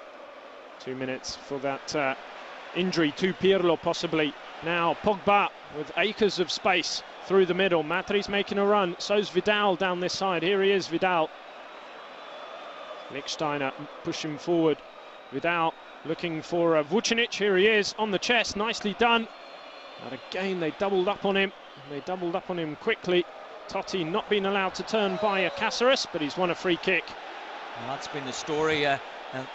2 minutes for that injury to Pirlo possibly. Now Pogba with acres of space through the middle. Matri's making a run, so's Vidal down this side. Here he is, Vidal. Lichtsteiner pushing forward. Vidal looking for Vucinic. Here he is on the chest, nicely done. And again they doubled up on him. They doubled up on him quickly. Totti not being allowed to turn by Caceres, but he's won a free kick. Well, that's been the story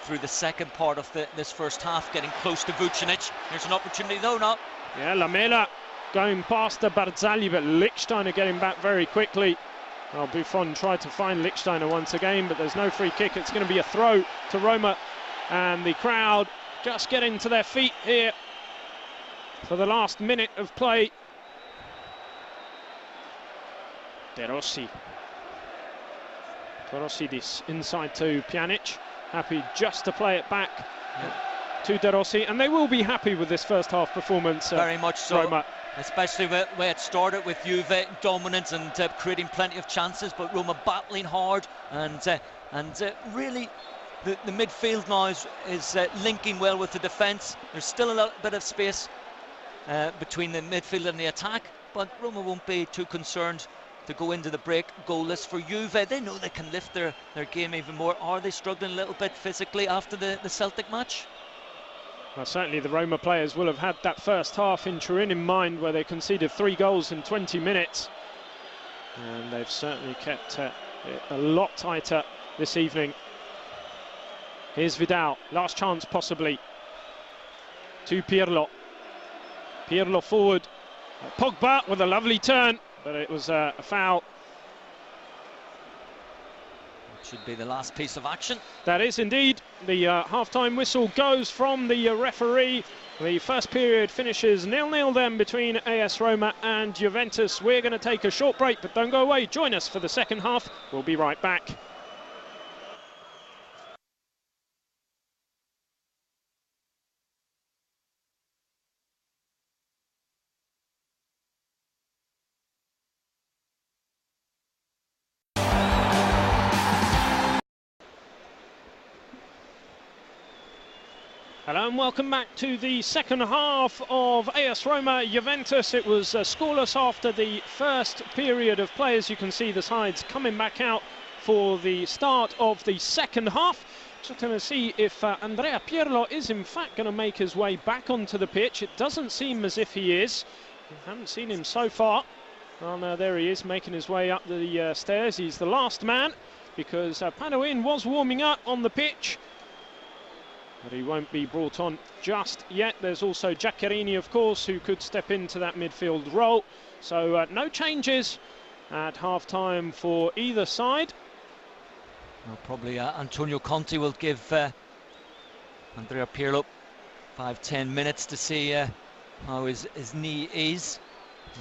through the second part of this first half, getting close to Vucinic. Here's an opportunity though now. Yeah, Lamela going past the Barzagli, but Lichtsteiner getting back very quickly. Well, Buffon tried to find Lichtsteiner once again, but there's no free kick. It's going to be a throw to Roma, and the crowd just getting to their feet here for the last minute of play. De Rossi. Torosidis inside to Pjanic, happy just to play it back to De Rossi, and they will be happy with this first half performance. Very much so, Roma. Especially where it started with Juve dominance and creating plenty of chances, but Roma battling hard and really the midfield now is linking well with the defence. There's still a little bit of space between the midfield and the attack, but Roma won't be too concerned to go into the break goalless. For Juve, they know they can lift their game even more. Are they struggling a little bit physically after the Celtic match? Well, certainly the Roma players will have had that first half in Turin in mind, where they conceded 3 goals in 20 minutes. And they've certainly kept it a lot tighter this evening. Here's Vidal, last chance possibly to Pirlo. Pirlo forward. Pogba with a lovely turn, but it was a foul. should be the last piece of action. That is indeed. The half-time whistle goes from the referee. The first period finishes 0-0 then between AS Roma and Juventus. We're going to take a short break, but don't go away. Join us for the second half. We'll be right back. Hello and welcome back to the second half of AS Roma Juventus. It was scoreless after the first period of play. As you can see, the sides coming back out for the start of the second half. Just going to see if Andrea Pirlo is in fact going to make his way back onto the pitch. It doesn't seem as if he is. I haven't seen him so far. And there he is, making his way up the stairs. He's the last man because Padoin was warming up on the pitch. But he won't be brought on just yet. There's also Giaccherini, of course, who could step into that midfield role. So no changes at half-time for either side. Well, probably Antonio Conte will give Andrea Pirlo 5-10 minutes to see how his knee is.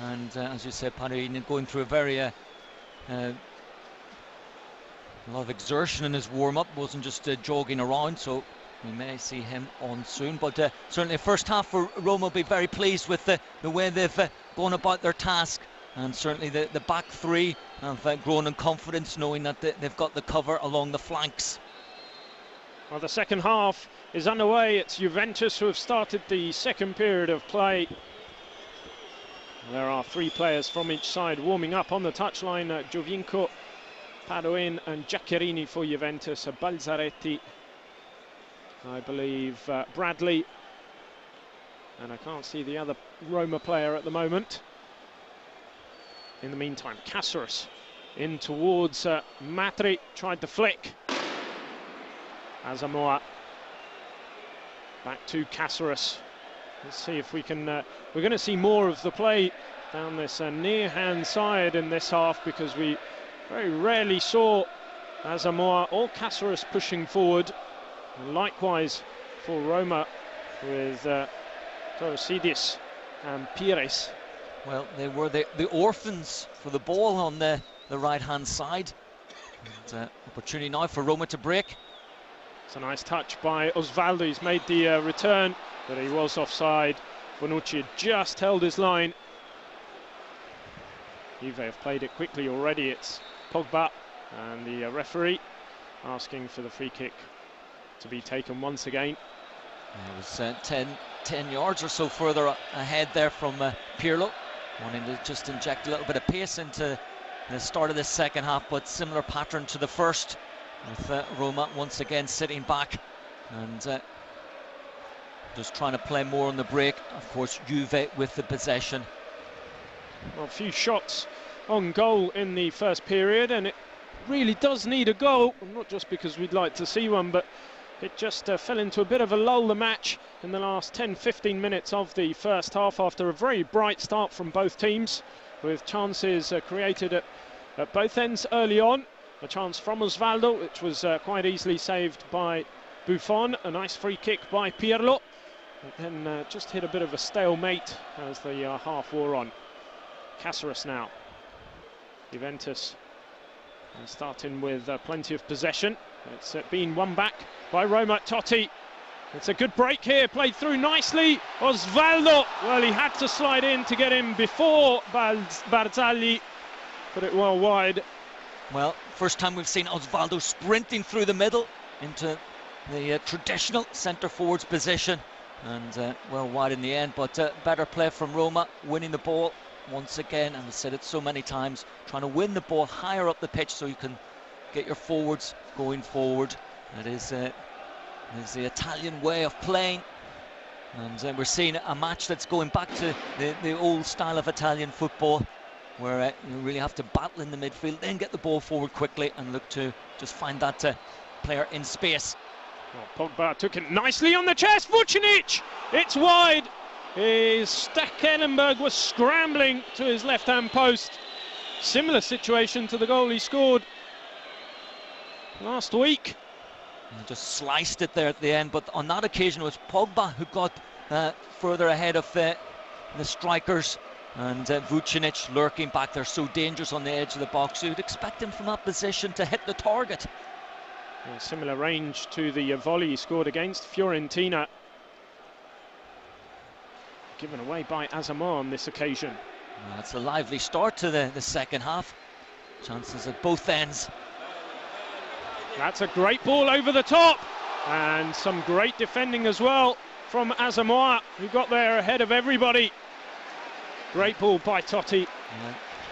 And as you said, Padoin going through a very a lot of exertion in his warm-up. Wasn't just jogging around, so we may see him on soon, but certainly first half for Roma will be very pleased with the way they've gone about their task, and certainly the back three have grown in confidence, knowing that they've got the cover along the flanks. Well, the second half is underway. It's Juventus who have started the second period of play. There are three players from each side warming up on the touchline. Giovinco, Padoin and Giaccherini for Juventus, Balzaretti, I believe Bradley, and I can't see the other Roma player at the moment. In the meantime, Caceres in towards Matri, tried the flick. Asamoah back to Caceres. Let's see if we can, we're going to see more of the play down this near hand side in this half, because we very rarely saw Asamoah or Caceres pushing forward. And likewise for Roma with Torosidis and Piris. Well, they were the orphans for the ball on the right-hand side. And, opportunity now for Roma to break. It's a nice touch by Osvaldo. He's made the return, but he was offside. Bonucci had just held his line. Juve have played it quickly already. It's Pogba and the referee asking for the free kick to be taken once again. It was 10 yards or so further ahead there from Pirlo, wanting to just inject a little bit of pace into the start of the second half, but similar pattern to the first, with Roma once again sitting back and just trying to play more on the break. Of course, Juve with the possession. Well, a few shots on goal in the first period, and it really does need a goal, not just because we'd like to see one, but it just fell into a bit of a lull, the match, in the last 10-15 minutes of the first half, after a very bright start from both teams, with chances created at both ends early on. A chance from Osvaldo, which was quite easily saved by Buffon. A nice free kick by Pirlo, and then just hit a bit of a stalemate as the half wore on. Caceres now. Juventus starting with plenty of possession. It's been won back by Roma. Totti. It's a good break here, played through nicely. Osvaldo, well, he had to slide in to get in before Barzagli, put it well wide. Well, first time we've seen Osvaldo sprinting through the middle into the traditional centre-forwards position, and well wide in the end, but better play from Roma, winning the ball once again, and I've said it so many times, trying to win the ball higher up the pitch so you can get your forwards going forward. That is the Italian way of playing, and we're seeing a match that's going back to the old style of Italian football, where you really have to battle in the midfield, then get the ball forward quickly and look to just find that player in space. Well, Pogba took it nicely on the chest. Vucinic, it's wide. Stekelenburg was scrambling to his left-hand post. Similar situation to the goal he scored last week. And just sliced it there at the end, but on that occasion it was Pogba who got further ahead of the strikers, and Vucinic lurking back there, so dangerous on the edge of the box. You'd expect him from that position to hit the target. Yeah, similar range to the volley he scored against Fiorentina. Given away by Asamoah on this occasion. Well, it's a lively start to the second half. Chances at both ends. That's a great ball over the top, and some great defending as well from Asamoah, who got there ahead of everybody. Great ball by Totti.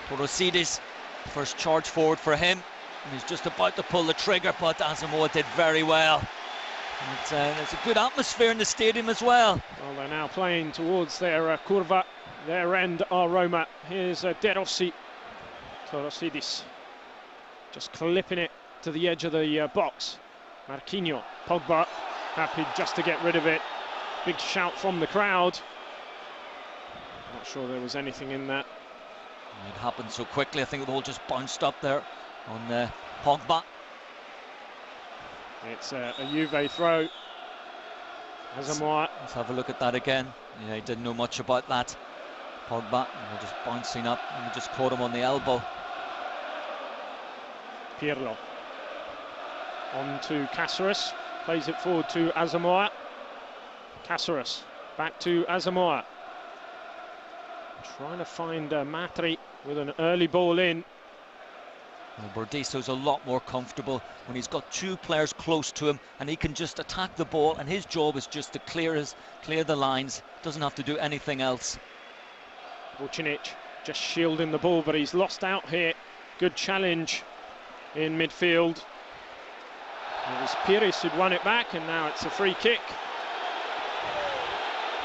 Torosidis, first charge forward for him. And he's just about to pull the trigger, but Asamoah did very well. There's a good atmosphere in the stadium as well. Well, they're now playing towards their curva. Their end are Roma. Here's De Rossi. Torosidis just clipping it to the edge of the box. Marquinho, Pogba, happy just to get rid of it. Big shout from the crowd. Not sure there was anything in that. It happened so quickly. I think the ball just bounced up there on Pogba. It's a Juve throw. Asamoah. Let's have a look at that again. Yeah, he didn't know much about that. Pogba, just bouncing up, and he just caught him on the elbow. Pirlo. On to Caceres. Plays it forward to Asamoah. Caceres. Back to Asamoah. Trying to find Matri with an early ball in. Well, Burdisso's a lot more comfortable when he's got two players close to him and he can just attack the ball, and his job is just to clear the lines. Doesn't have to do anything else. Vucinic just shielding the ball, but he's lost out here. Good challenge in midfield. It was Piris who'd won it back, and now it's a free kick.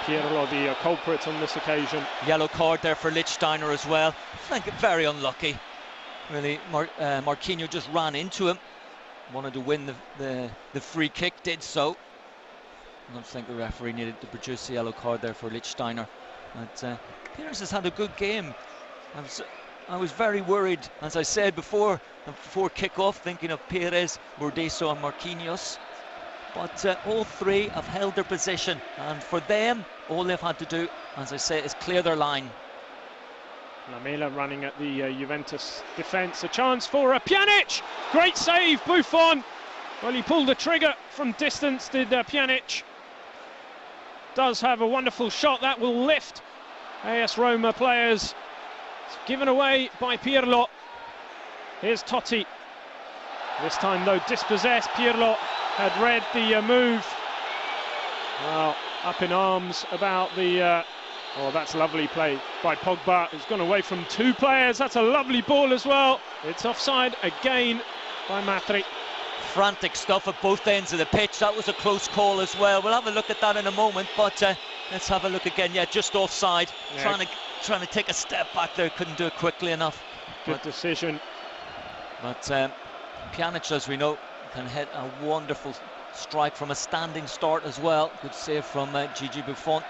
Pirlo, the culprit on this occasion. Yellow card there for Lichtsteiner as well. I think very unlucky. Really, Marquinho just ran into him. Wanted to win the free kick, did so. I don't think the referee needed to produce a yellow card there for Lichtsteiner. But Piris has had a good game. I was very worried, as I said before kick-off, thinking of Piris, Burdisso and Marquinhos. But all three have held their position, and for them, all they've had to do, as I say, is clear their line. Lamela running at the Juventus defence. A chance for Pjanic. Great save, Buffon. Well, he pulled the trigger from distance, did Pjanic. Does have a wonderful shot that will lift AS Roma players. It's given away by Pirlo. Here's Totti. This time, though, dispossessed. Pirlo had read the move. Well, up in arms about the... oh, that's lovely play by Pogba, who's gone away from two players. That's a lovely ball as well. It's offside again by Matri. Frantic stuff at both ends of the pitch. That was a close call as well. We'll have a look at that in a moment, but let's have a look again. Yeah, just offside. Yeah. Trying to take a step back there. Couldn't do it quickly enough. Good decision. But Pjanic, as we know, can hit a wonderful strike from a standing start as well. Good save from Gigi Buffon.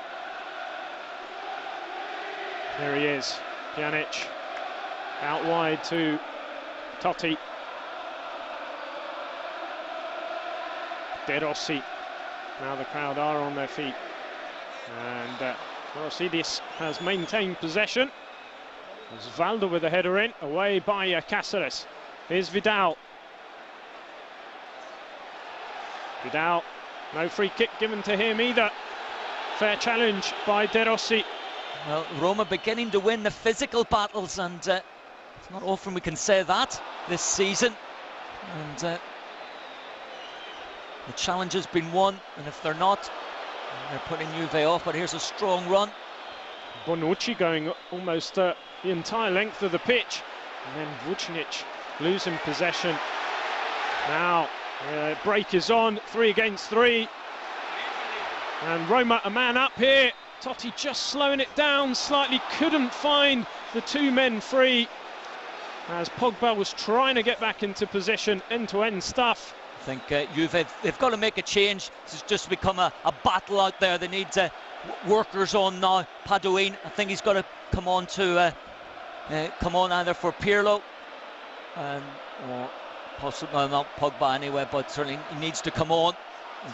There he is, Pjanic, out wide to Totti. De Rossi. Now the crowd are on their feet. And Torosidis has maintained possession. Osvaldo with the header in, away by Caceres. Here's Vidal. Vidal, no free kick given to him either. Fair challenge by De Rossi. Well, Roma beginning to win the physical battles, and it's not often we can say that this season. And the challenge has been won, and if they're not, they're putting Juve off. But here's a strong run. Bonucci going almost the entire length of the pitch, and then Vucinic losing possession. Now break is on, 3 against 3, and Roma a man up here. Totti just slowing it down slightly, couldn't find the two men free as Pogba was trying to get back into position. End-to-end stuff. I think Juve, they've got to make a change. This has just become a battle out there. They need workers on now. Padoin, I think he's got to come on either for Pirlo or possibly not Pogba anyway, but certainly he needs to come on.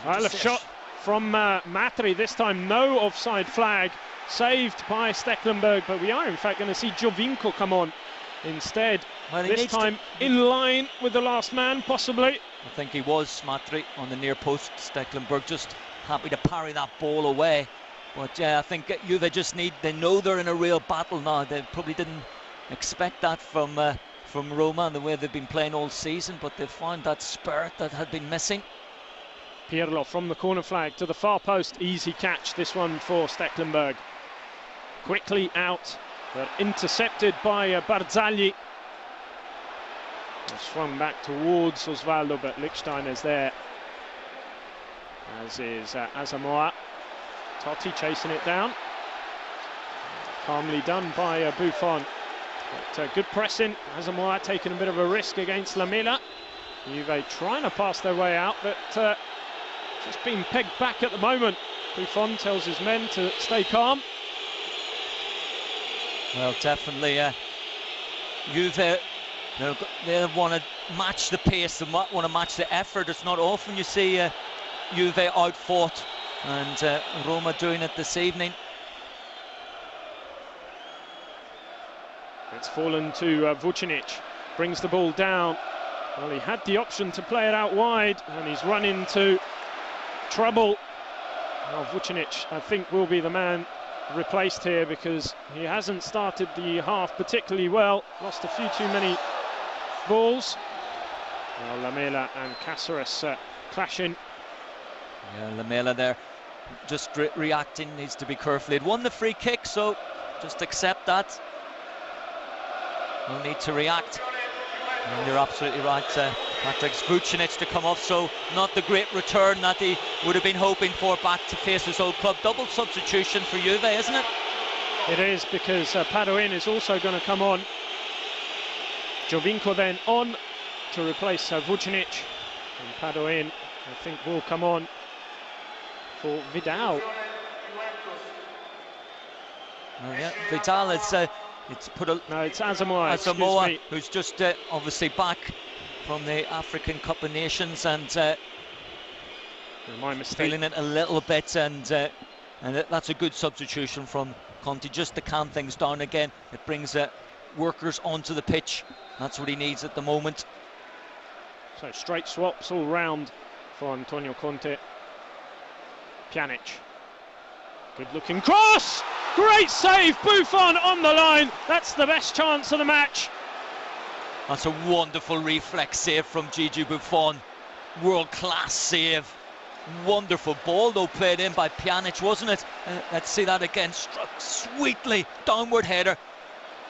Well, a shot from Matri, this time no offside flag, saved by Stekelenburg, but we are in fact going to see Giovinco come on instead. Well, this time in line with the last man, possibly. I think he was, Matri, on the near post. Stekelenburg just happy to parry that ball away. But yeah, I think Juve just they know they're in a real battle now. They probably didn't expect that from Roma and the way they've been playing all season, but they found that spirit that had been missing. Pirlo from the corner flag to the far post, easy catch this one for Stekelenburg. Quickly out, but intercepted by Barzagli. Swung back towards Osvaldo, but Lichtsteiner's there, as is Asamoah. Totti chasing it down. Calmly done by Buffon. But good pressing. Asamoah taking a bit of a risk against Lamela. Juve trying to pass their way out, but just being pegged back at the moment. Buffon tells his men to stay calm. Well, definitely Juve, they want to match the pace and want to match the effort. It's not often you see Juve outfought, and Roma doing it this evening. It's fallen to Vucinic, brings the ball down. Well, he had the option to play it out wide, and he's run into trouble. Well, Vucinic, I think, will be the man replaced here, because he hasn't started the half particularly well. Lost a few too many balls. Well, Lamela and Caceres clashing. Yeah, Lamela there just reacting, needs to be careful. He'd won the free kick, so just accept that. No need to react. And you're absolutely right, Patrick's Vucinic to come off, so not the great return that he would have been hoping for back to face his old club. Double substitution for Juve, isn't it? It is, because Padoin is also going to come on. Giovinco then on to replace Vucinic, and Padoin, I think, will come on for Vidal. Oh, yeah, Vidal is... it's Asamoah, who's just obviously back from the African Cup of Nations, and my mistake, feeling it a little bit, and that's a good substitution from Conte, just to calm things down again. It brings workers onto the pitch. That's what he needs at the moment. So straight swaps all round for Antonio Conte. Pjanic, good looking cross. Great save, Buffon on the line. That's the best chance of the match. That's a wonderful reflex save from Gigi Buffon. World-class save. Wonderful ball though, played in by Pjanic, wasn't it? Let's see that again. Struck sweetly, downward header.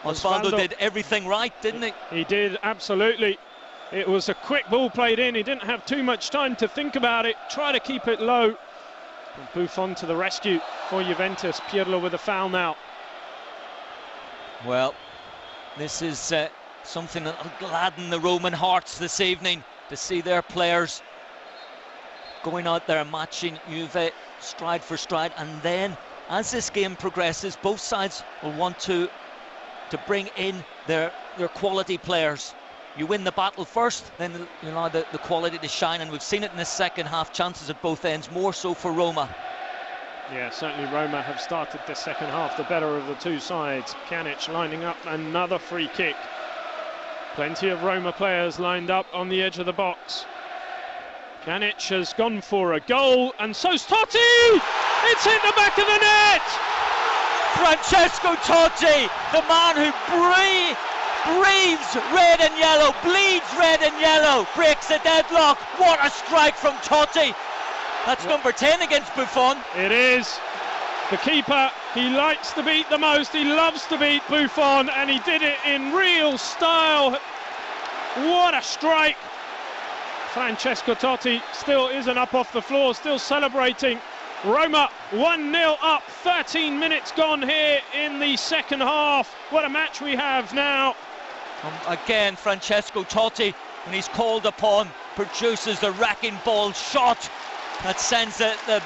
Osvaldo did everything right, didn't he? He did, absolutely. It was a quick ball played in. He didn't have too much time to think about it. Try to keep it low. And Buffon to the rescue for Juventus. Pirlo with a foul now. Well, this is something that will gladden the Roman hearts this evening, to see their players going out there matching Juve stride for stride. And then, as this game progresses, both sides will want to bring in their quality players. You win the battle first, then you allow the quality to shine, and we've seen it in the second half. Chances at both ends, more so for Roma. Yeah, certainly Roma have started the second half the better of the two sides. Pjanic lining up another free kick. Plenty of Roma players lined up on the edge of the box. Pjanic has gone for a goal, and so's Totti! It's hit the back of the net! Francesco Totti, the man who breathes red and yellow, bleeds red and yellow, breaks the deadlock. What a strike from Totti. That's number 10 against Buffon. It is. The keeper, he likes to beat the most, he loves to beat Buffon, and he did it in real style. What a strike. Francesco Totti still isn't up off the floor, still celebrating. Roma 1-0 up, 13 minutes gone here in the second half. What a match we have now. Again, Francesco Totti, when he's called upon, produces the wrecking ball shot that sends the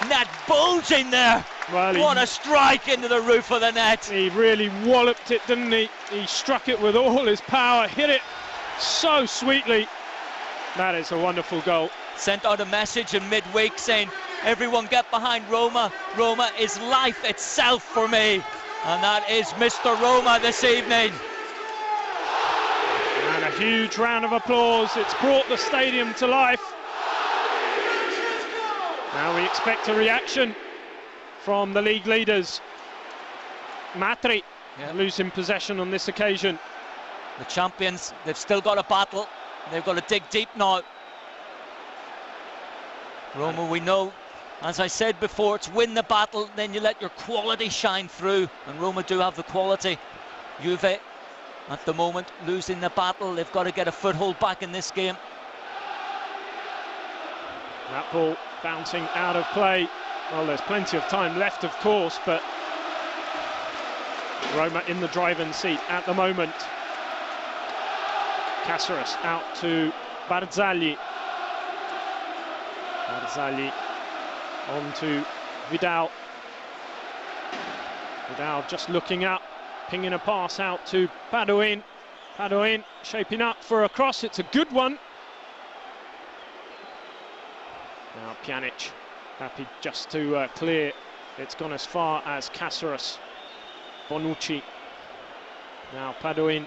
net bulging there. Well, what a strike into the roof of the net. He really walloped it, didn't he? He struck it with all his power, hit it so sweetly. That is a wonderful goal. Sent out a message in midweek saying, everyone get behind Roma. Roma is life itself for me. And that is Mr. Roma this evening. And a huge round of applause. It's brought the stadium to life. Now we expect a reaction from the league leaders. Matri losing possession on this occasion. The champions, they've still got a battle. They've got to dig deep now. Roma, we know, as I said before, it's win the battle, then you let your quality shine through. And Roma do have the quality. Juve, at the moment, losing the battle. They've got to get a foothold back in this game. That ball bouncing out of play. Well, there's plenty of time left, of course, but Roma in the driving seat at the moment. Caceres out to Barzagli. Barzagli on to Vidal. Vidal just looking up, pinging a pass out to Padoin. Padoin shaping up for a cross. It's a good one. Now Pjanic happy just to clear. It's gone as far as Caceres. Bonucci. Now Padoin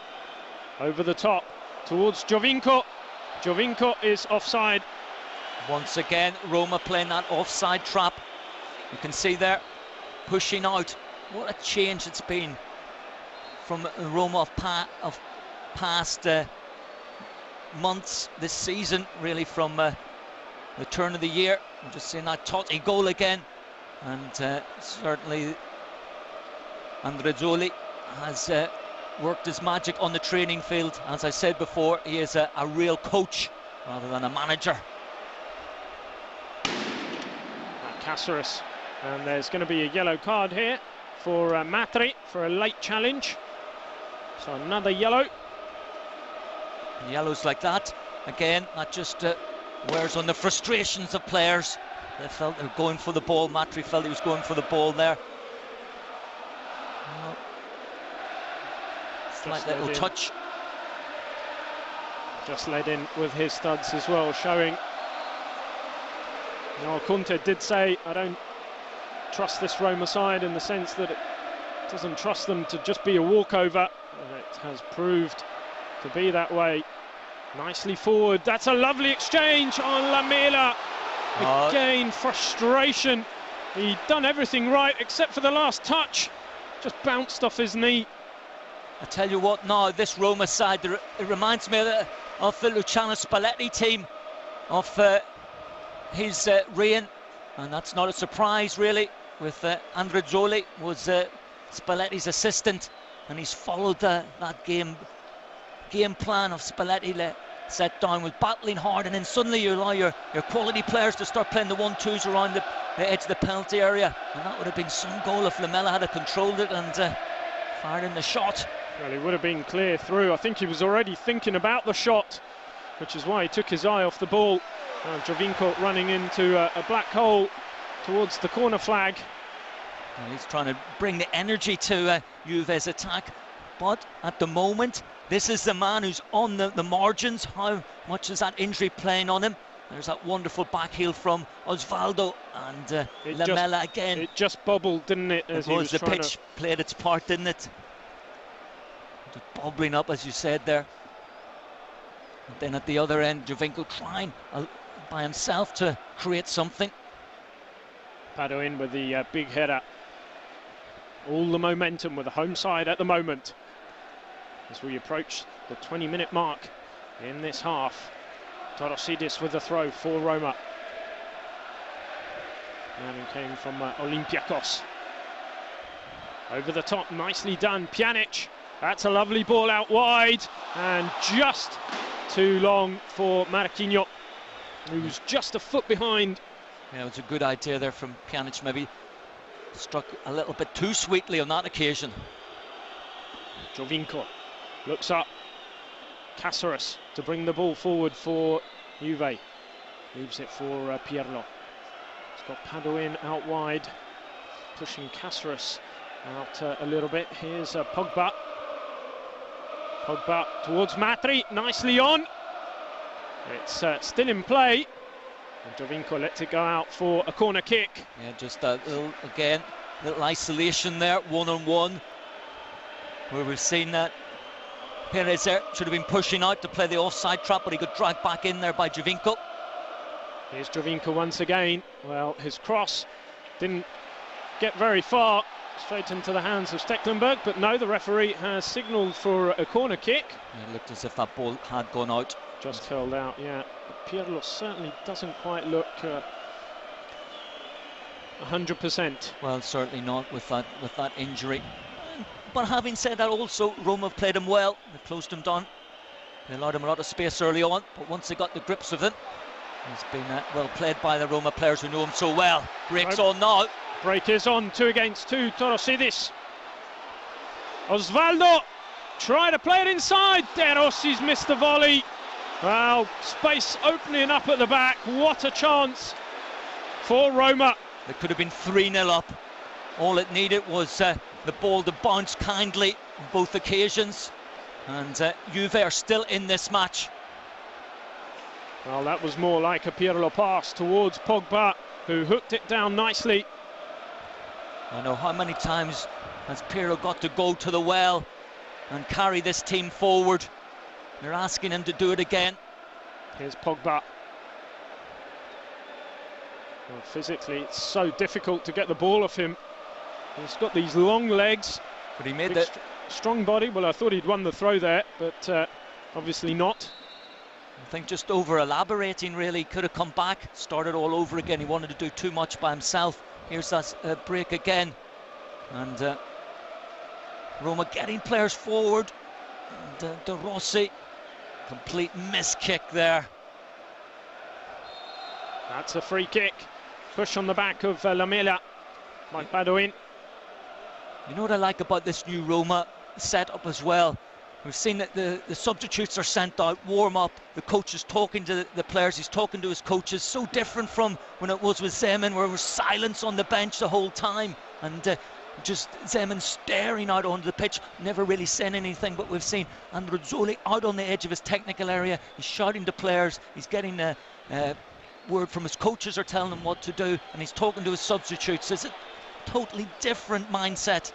over the top towards Giovinco. Giovinco is offside. Once again, Roma playing that offside trap. You can see there, pushing out. What a change it's been from Roma of past months this season, really, from the turn of the year. I'm just seeing that Totti goal again, and certainly Andreazzoli has worked his magic on the training field. As I said before, he is a real coach rather than a manager. Caceres, and there's going to be a yellow card here for Matri for a late challenge. So another yellow. Yellows like that, again, that just wears on the frustrations of players. They felt they were going for the ball. Matri felt he was going for the ball there. Slight little touch. Just led in with his studs as well, showing. Now, Conte did say, I don't trust this Roma side in the sense that it doesn't trust them to just be a walkover. And it has proved to be that way. Nicely forward. That's a lovely exchange on Lamela. Again, frustration. He'd done everything right except for the last touch. Just bounced off his knee. I tell you what, now this Roma side, it reminds me of the Luciano Spalletti team of his reign, and that's not a surprise really. With Andreazzoli was Spalletti's assistant, and he's followed that game plan of Spalletti set down with battling hard, and then suddenly you allow your quality players to start playing the 1-2s around the edge of the penalty area, and that would have been some goal if Lamela had controlled it and fired in the shot. Well, he would have been clear through. I think he was already thinking about the shot, which is why he took his eye off the ball. Giovinco running into a black hole towards the corner flag. Well, he's trying to bring the energy to Juve's attack, but at the moment this is the man who's on the margins. How much is that injury playing on him? There's that wonderful back heel from Osvaldo, and Lamela again. It just bobbled, didn't it? As the pitch played its part, didn't it? Just bobbling up, as you said there. And then at the other end, Giovinco trying by himself to create something. Padoin with the big header. All the momentum with the home side at the moment as we approach the 20-minute mark in this half. Torosidis with the throw for Roma. And it came from Olympiacos. Over the top, nicely done. Pjanic. That's a lovely ball out wide, and just too long for Marquinho, who's just a foot behind. Yeah, it was a good idea there from Pjanic, maybe struck a little bit too sweetly on that occasion. Giovinco looks up. Caceres to bring the ball forward for Juve. Leaves it for Pirlo. It's got Padoin out wide, pushing Caceres out a little bit. Here's Pogba. Pogba towards Matri, nicely on. It's still in play. And Giovinco lets it go out for a corner kick. Yeah, just a little, again, little isolation there, one-on-one, where we've seen that Piris there should have been pushing out to play the offside trap, but he got dragged back in there by Giovinco. Here's Giovinco once again. Well, his cross didn't get very far, straight into the hands of Stekelenburg, but no, the referee has signalled for a corner kick. Yeah, it looked as if that ball had gone out. Just curled out, yeah. But Pirlo certainly doesn't quite look 100%. Well, certainly not with that injury. But having said that, also Roma have played him well. They closed him down. They allowed him a lot of space early on, but once they got the grips of it, he's been well played by the Roma players who know him so well. Breaks on now. Break is on, 2 against 2. Torosidis. Osvaldo try to play it inside. Rossi's missed the volley. Well, space opening up at the back. What a chance for Roma. It could have been 3-0 up. All it needed was the ball to bounce kindly on both occasions. And Juve are still in this match. Well, that was more like a Pirlo pass towards Pogba, who hooked it down nicely. I know how many times has Pirlo got to go to the well and carry this team forward. They're asking him to do it again. Here's Pogba. Well, physically, it's so difficult to get the ball off him. He's got these long legs, but he made that strong body. Well, I thought he'd won the throw there, but obviously not. I think just over elaborating, really. Could have come back, started all over again. He wanted to do too much by himself. Here's that break again, and Roma getting players forward. And Rossi, complete miss kick there. That's a free kick. Push on the back of Lamela by Padoin. You know what I like about this new Roma setup as well? We've seen that the substitutes are sent out, warm up, the coach is talking to the players, he's talking to his coaches. So different from when it was with Zeman, where there was silence on the bench the whole time, and just Zeman staring out onto the pitch, never really saying anything. But we've seen Andreazzoli out on the edge of his technical area, he's shouting to players, he's getting a word from his coaches are telling him what to do, and he's talking to his substitutes. It's a totally different mindset.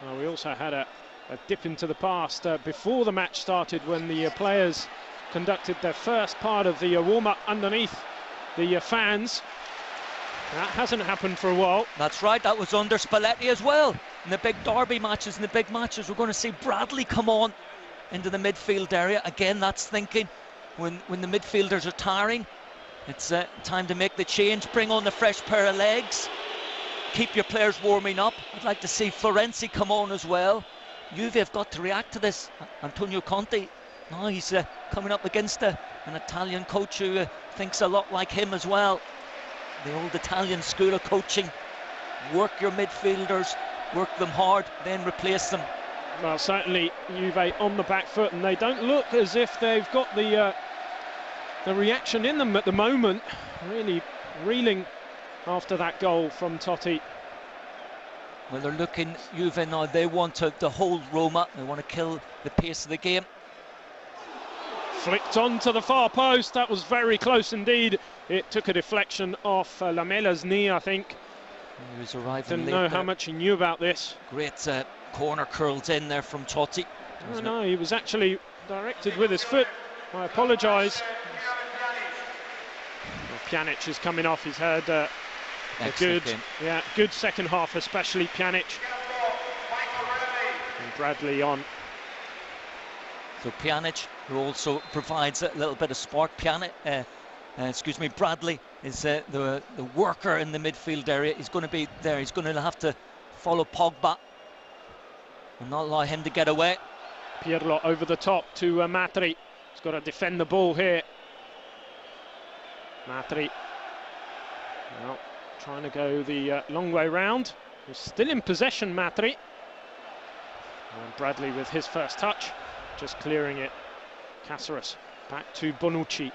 Well, we also had a dip into the past before the match started, when the players conducted their first part of the warm-up underneath the fans. That hasn't happened for a while. That's right, that was under Spalletti as well. In the big derby matches, in the big matches, we're going to see Bradley come on into the midfield area. Again, that's thinking when the midfielders are tiring, it's time to make the change, bring on the fresh pair of legs, keep your players warming up. I'd like to see Florenzi come on as well. Juve have got to react to this. Antonio Conte, now he's coming up against an Italian coach who thinks a lot like him as well. The old Italian school of coaching. Work your midfielders, work them hard, then replace them. Well, certainly Juve on the back foot, and they don't look as if they've got the reaction in them at the moment. Really reeling after that goal from Totti. Well, they're looking, Juve now, they want to hold Roma, they want to kill the pace of the game. Flicked on to the far post, that was very close indeed. It took a deflection off Lamela's knee, I think. He was arriving Didn't late know there. how much he knew about this. Great corner curled in there from Totti. No, he was actually directed with his foot. I apologise. Well, Pjanic is coming off, he's had a good second half, especially Pjanic. And Bradley on. So Pjanic, who also provides a little bit of spark. Bradley is the worker in the midfield area. He's going to be there. He's going to have to follow Pogba and not allow him to get away. Pirlo over the top to Matri. He's got to defend the ball here. Matri, well, trying to go the long way round. He's still in possession, Matri. And Bradley with his first touch, just clearing it. Caceres back to Bonucci.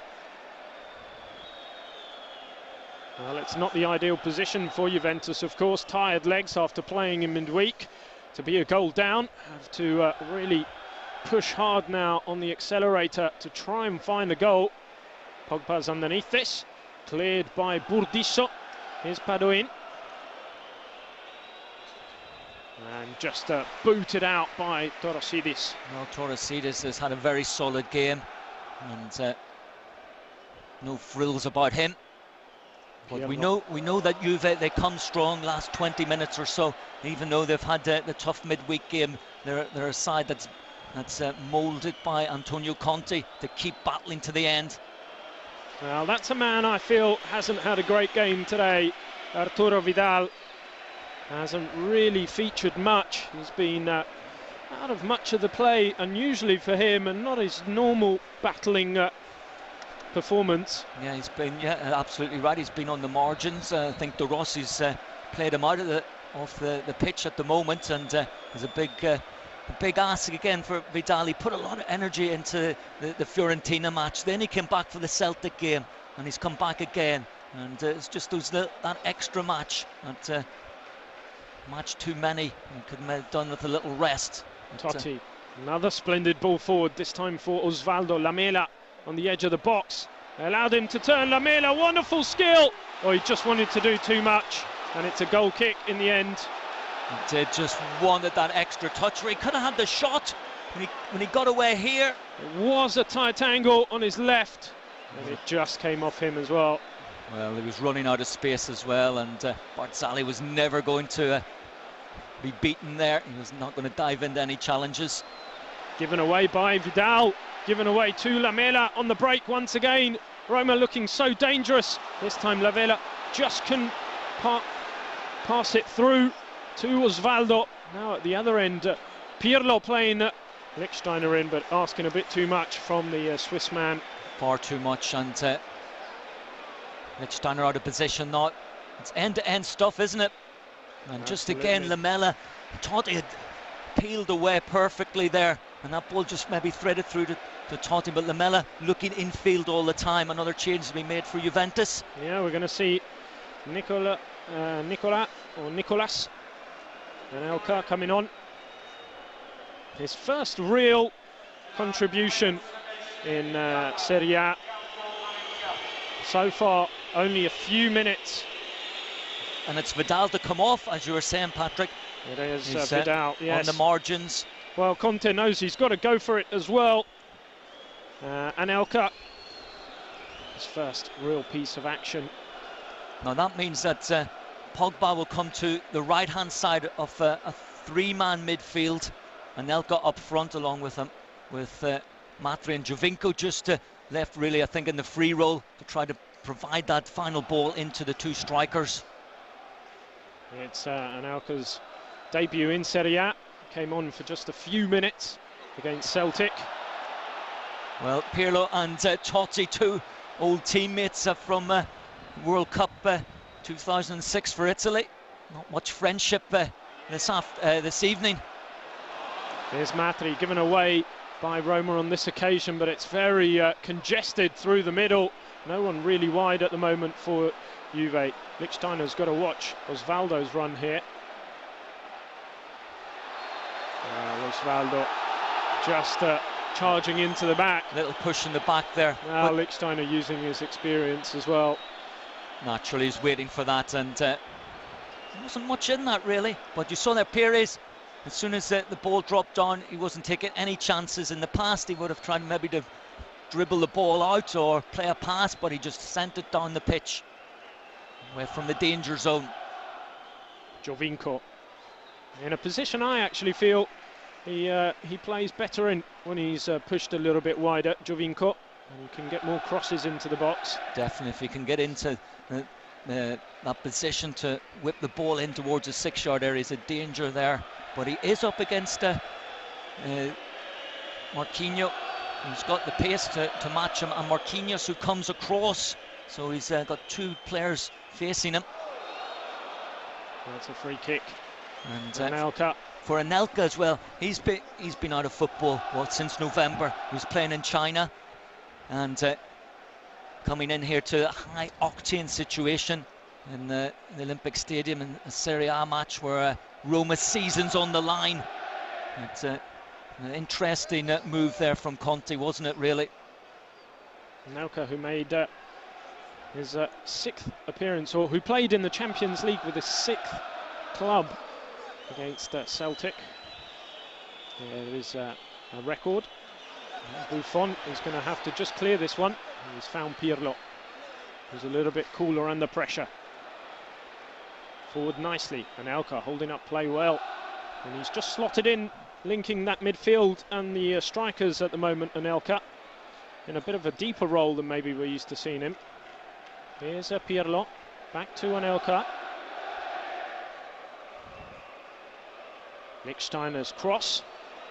Well, it's not the ideal position for Juventus, of course. Tired legs after playing in midweek. To be a goal down, have to really push hard now on the accelerator to try and find the goal. Pogba's underneath this, cleared by Burdisso. Here's Padoin. And just booted out by Torosidis. Well, Torosidis has had a very solid game, and no frills about him. But we know that Juve, they come strong last 20 minutes or so. Even though they've had the tough midweek game, they're a side that's moulded by Antonio Conte to keep battling to the end. Well, that's a man I feel hasn't had a great game today. Arturo Vidal hasn't really featured much. He's been out of much of the play, unusually for him, and not his normal battling performance. Yeah, he's been absolutely right. He's been on the margins. I think the Rossi's played him out of off the pitch at the moment, and there's a big ask again for Vidal. He put a lot of energy into the Fiorentina match. Then he came back for the Celtic game, and he's come back again. And it's just that extra match, that match too many. He could have done with a little rest. Totti, another splendid ball forward, this time for Osvaldo. Lamela on the edge of the box. They allowed him to turn. Lamela, wonderful skill. Oh, he just wanted to do too much, and it's a goal kick in the end. He did, just wanted that extra touch where he could have had the shot when he got away here. It was a tight angle on his left, and it just came off him as well. Well, he was running out of space as well, and Barzagli was never going to be beaten there. He was not going to dive into any challenges. Given away by Vidal, given away to Lamela on the break once again. Roma looking so dangerous. This time Lamela just can pass it through to Osvaldo. Now at the other end, Pirlo playing Lichtsteiner in, but asking a bit too much from the Swiss man. Far too much, and Lichtsteiner out of position now. It's end-to-end stuff, isn't it? And just again, Lamela, thought he had peeled away perfectly there, and that ball just maybe threaded through to Totti, but Lamela looking infield all the time. Another change to be made for Juventus. Yeah, we're going to see Nicolas Anelka coming on. His first real contribution in Serie A. So far, only a few minutes. And it's Vidal to come off, as you were saying, Patrick. It is Vidal, yes. On the margins. Well, Conte knows he's got to go for it as well. Anelka, his first real piece of action. Now that means that Pogba will come to the right-hand side of a three-man midfield. Anelka up front along with him, with Matri and Giovinco just left, really, I think, in the free role to try to provide that final ball into the two strikers. It's Anelka's debut in Serie A. Came on for just a few minutes against Celtic. Well, Pirlo and Totti, two old teammates from World Cup 2006 for Italy. Not much friendship this evening. There's Matri given away by Roma on this occasion, but it's very congested through the middle. No one really wide at the moment for Juve. Lichtsteiner's got to watch Osvaldo's run here. Osvaldo just charging into the back. Little push in the back there. Now Lichtsteiner using his experience as well. Naturally, he's waiting for that, and there wasn't much in that really. But you saw that Piris, as soon as the ball dropped down, he wasn't taking any chances. In the past, he would have tried maybe to dribble the ball out or play a pass, but he just sent it down the pitch, away from the danger zone. Giovinco in a position I actually feel he plays better in when he's pushed a little bit wider, Giovinco, and he can get more crosses into the box. Definitely, if he can get into that position to whip the ball in towards the 6-yard area, is a danger there. But he is up against Marquinho, who's got the pace to match him, and Marquinhos, who comes across, so he's got two players facing him. That's a free kick. And Anelka. For Anelka as well, he's been out of football since November. He was playing in China, and coming in here to a high octane situation in the Olympic Stadium in a Serie A match where Roma's season's on the line. An interesting move there from Conte, wasn't it, really? Anelka, who made his 6th appearance, or who played in the Champions League with his 6th club against Celtic. There is a record. Buffon is going to have to just clear this one. He's found Pirlo, who's a little bit cooler under pressure. Forward nicely, Anelka holding up play well, and he's just slotted in, linking that midfield and the strikers at the moment. Anelka in a bit of a deeper role than maybe we're used to seeing him. Here's Pirlo, back to Anelka. Lichtsteiner's cross,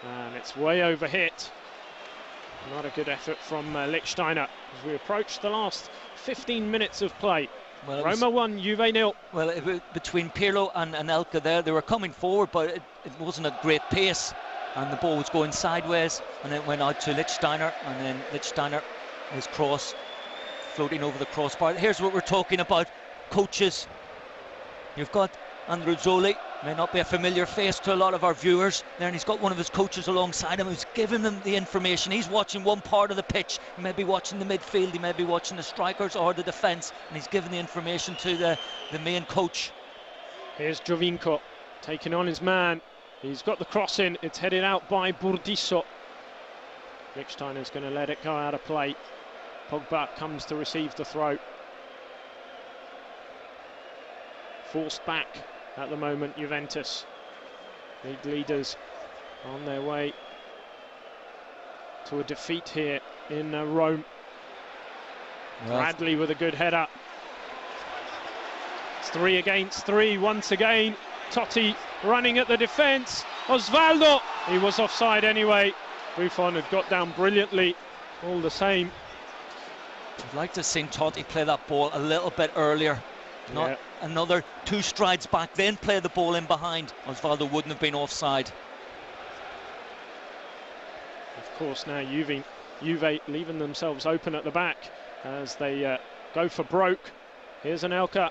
and it's way over hit. Not a good effort from Lichtsteiner as we approach the last 15 minutes of play. Well, Roma 1, Juve 0. Well, between Pirlo and Anelka there, they were coming forward, but it wasn't a great pace, and the ball was going sideways, and it went out to Lichtsteiner, and then Lichtsteiner, his cross floating over the crossbar. Here's what we're talking about, coaches. You've got Andreazzoli, may not be a familiar face to a lot of our viewers there, and he's got one of his coaches alongside him who's giving them the information. He's watching one part of the pitch, he may be watching the midfield, he may be watching the strikers or the defence, and he's giving the information to the main coach. Here's Giovinco taking on his man. He's got the cross in, it's headed out by Burdisso. Lichtsteiner's going to let it go out of play. Pogba comes to receive the throw. Forced back at the moment, Juventus. League leaders on their way to a defeat here in Rome. Well, Bradley with a good header. It's 3 against 3 once again. Totti running at the defence. Osvaldo, he was offside anyway. Buffon had got down brilliantly all the same. I'd like to have seen Totti play that ball a little bit earlier. Not another 2 strides back, then play the ball in behind. Osvaldo wouldn't have been offside. Of course, now Juve leaving themselves open at the back as they go for broke. Here's Anelka.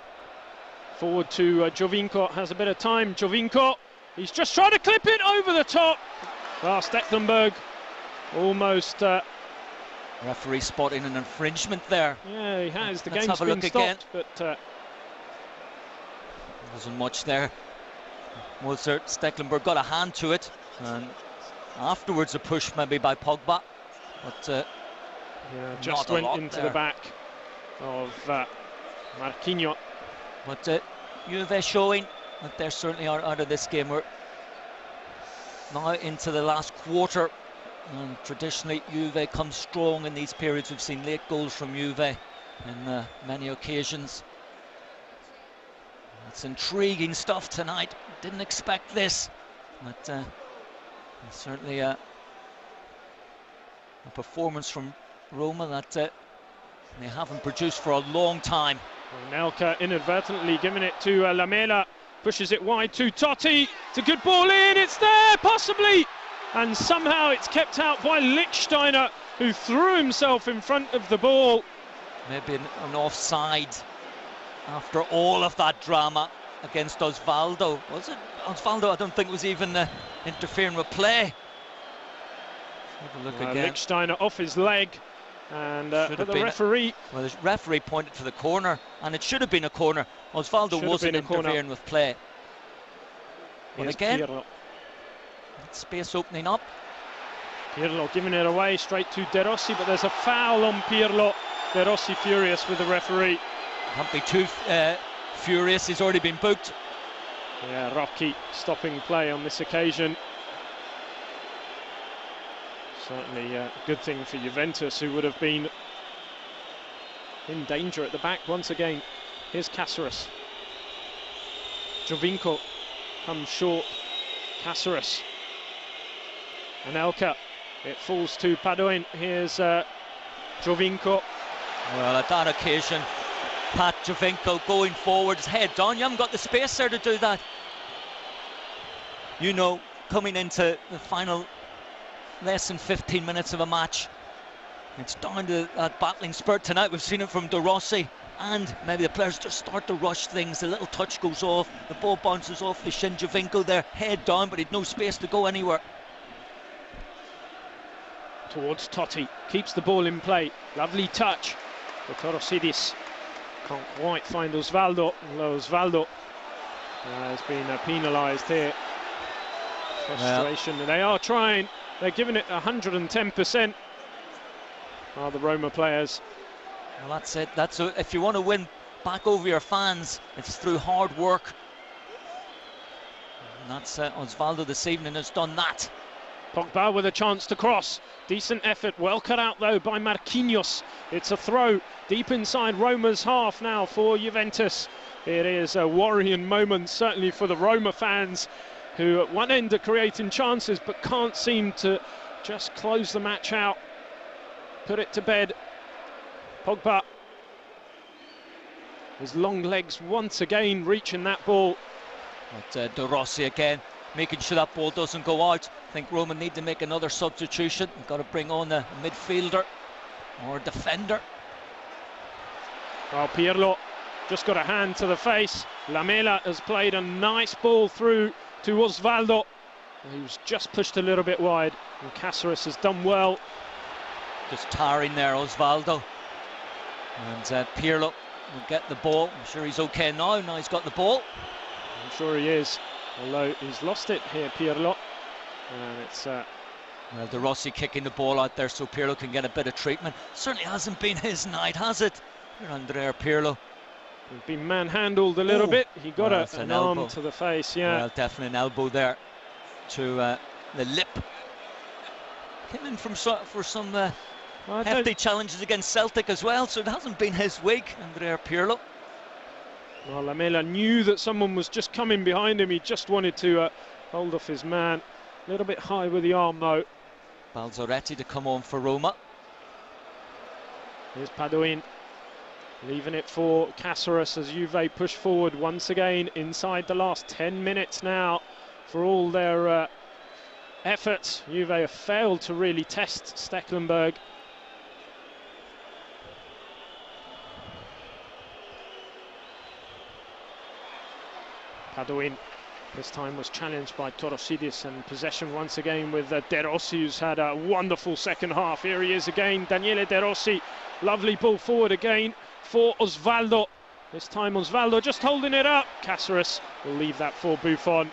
Forward to Giovinco, has a bit of time. Giovinco, he's just trying to clip it over the top. Stekelenburg almost... Referee spotting an infringement there. Yeah, he has. The Let's game's have a look been again. stopped, but... wasn't much there. Stekelenburg got a hand to it, and afterwards a push maybe by Pogba, but yeah, just went into the back of Marquinhos. But Juve showing that they certainly are out of this game. We're now into the last quarter, and traditionally Juve comes strong in these periods. We've seen late goals from Juve in many occasions. It's intriguing stuff tonight. Didn't expect this, but certainly a performance from Roma that they haven't produced for a long time. Anelka inadvertently giving it to Lamela, pushes it wide to Totti. It's a good ball in, it's there possibly, and somehow it's kept out by Lichtsteiner, who threw himself in front of the ball. Maybe an offside after all of that drama against Osvaldo. Was it? Osvaldo, I don't think, was even interfering with play. Have a look again. Lichtsteiner off his leg, and but the referee... Well, the referee pointed to the corner, and it should have been a corner. Osvaldo wasn't interfering with play. But again, Pirlo. Space opening up. Pirlo giving it away straight to De Rossi, but there's a foul on Pirlo. De Rossi furious with the referee. Can't be too furious, he's already been booked. Yeah, Rocchi stopping play on this occasion. Certainly a good thing for Juventus, who would have been in danger at the back once again. Here's Caceres. Giovinco comes short. Caceres. Anelka. It falls to Padoin. Here's Giovinco. Well, at that occasion, Giovinco going forward, his head down. You haven't got the space there to do that. You know, coming into the final less than 15 minutes of a match, it's down to that battling spurt tonight. We've seen it from De Rossi, and maybe the players just start to rush things. The little touch goes off, the ball bounces off the shin. Giovinco there, head down, but he'd no space to go anywhere. towards Totti, keeps the ball in play. Lovely touch for Torosidis. Can't quite find Osvaldo, although Osvaldo has been penalised here. Frustration. Well, they are trying. They're giving it 110%. Are the Roma players? Well, that's it. If you want to win back over your fans, it's through hard work. And that's Osvaldo this evening has done that. Pogba with a chance to cross. Decent effort, well cut out though by Marquinhos. It's a throw deep inside Roma's half now for Juventus. It is a worrying moment, certainly for the Roma fans, who at one end are creating chances but can't seem to just close the match out, put it to bed. Pogba, his long legs once again reaching that ball. But De Rossi again, making sure that ball doesn't go out. I think Roma need to make another substitution. You've got to bring on a midfielder or a defender. Well, Pirlo just got a hand to the face. Lamela has played a nice ball through to Osvaldo. He was just pushed a little bit wide, and Caceres has done well. Just tiring there, Osvaldo. And Pirlo will get the ball. I'm sure he's okay now. Now he's got the ball. I'm sure he is, although he's lost it here, Pirlo. And it's well, De Rossi kicking the ball out there so Pirlo can get a bit of treatment. Certainly hasn't been his night, has it? Here, Andrea Pirlo. He's been manhandled a little bit. He got an arm to the face, yeah. Well, definitely an elbow there to the lip. Came in for some hefty challenges against Celtic as well, so it hasn't been his week, Andrea Pirlo. Well, Lamela knew that someone was just coming behind him. He just wanted to hold off his man. A little bit high with the arm, though. Balzaretti to come on for Roma. Here's Padoin, leaving it for Caceres as Juve push forward once again inside the last 10 minutes now. For all their efforts, Juve have failed to really test Stekelenburg. Padoin this time was challenged by Torosidis, and possession once again with De Rossi, who's had a wonderful second half. Here he is again, Daniele De Rossi. Lovely ball forward again for Osvaldo. This time Osvaldo just holding it up. Caceres will leave that for Buffon.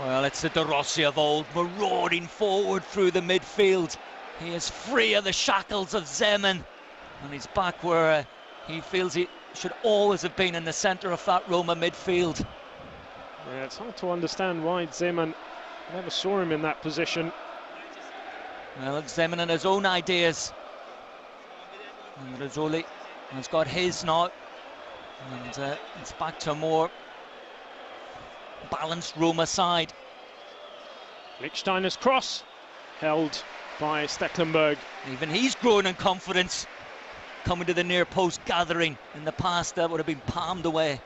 Well, it's the De Rossi of old, marauding forward through the midfield. He is free of the shackles of Zeman, and he's back where he feels he should always have been, in the centre of that Roma midfield. Yeah, it's hard to understand why Zeman never saw him in that position. Well, it's Zeman and his own ideas. Andreazzoli has got his now, and it's back to a more balanced Roma side. Lichtsteiner's cross, held by Stekelenburg. Even he's growing in confidence, coming to the near post, gathering. In the past that would have been palmed away.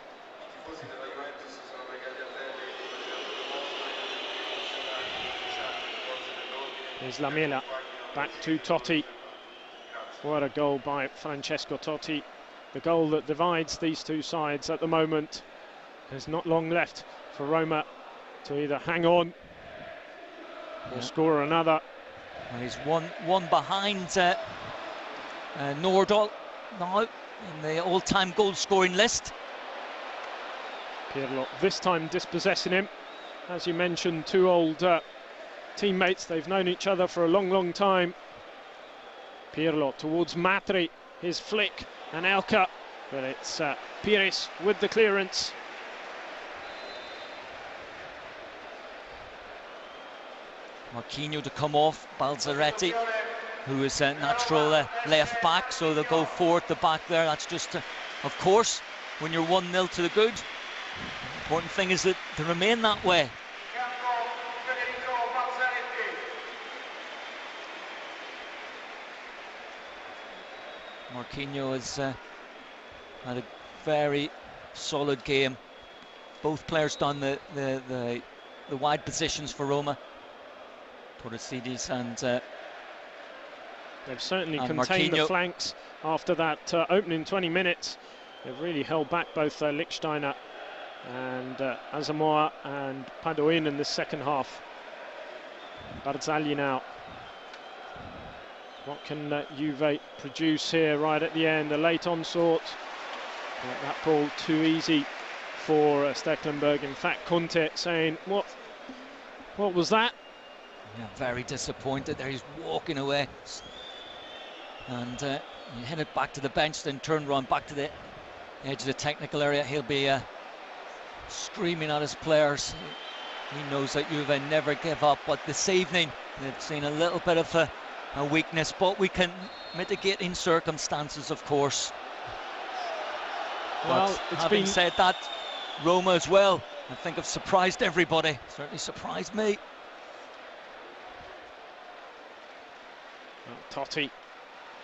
Here's Lamela, back to Totti. What a goal by Francesco Totti. The goal that divides these two sides at the moment. There's not long left for Roma to either hang on or score another. Well, he's one behind Nordahl now in the all-time goal-scoring list. Pirlo this time dispossessing him. As you mentioned, two old teammates. They've known each other for a long time. Pirlo towards Matri, his flick, Anelka, but it's Piris with the clearance. Marquinho to come off, Balzaretti, who is a natural left back, so they'll go forward the back there. That's just, of course, when you're 1-0 to the good, the important thing is that to remain that way. Marquinho has had a very solid game. Both players done the wide positions for Roma. Torosidis and they've certainly contained Marquinho. The flanks after that opening 20 minutes. They've really held back both Lichtsteiner and Asamoah and Padoin in the second half. Barzagli now. What can Juve produce here right at the end? A late onslaught. That ball too easy for Stekelenburg. In fact, Conte saying, what was that? Yeah, very disappointed there. He's walking away. And you head it back to the bench, then turn around back to the edge of the technical area. He'll be screaming at his players. He knows that Juve never give up, but this evening they've seen a little bit of a weakness, but we can mitigate in circumstances, of course. Well, but having said that, Roma as well, I think have surprised everybody. Certainly surprised me. Well, Totti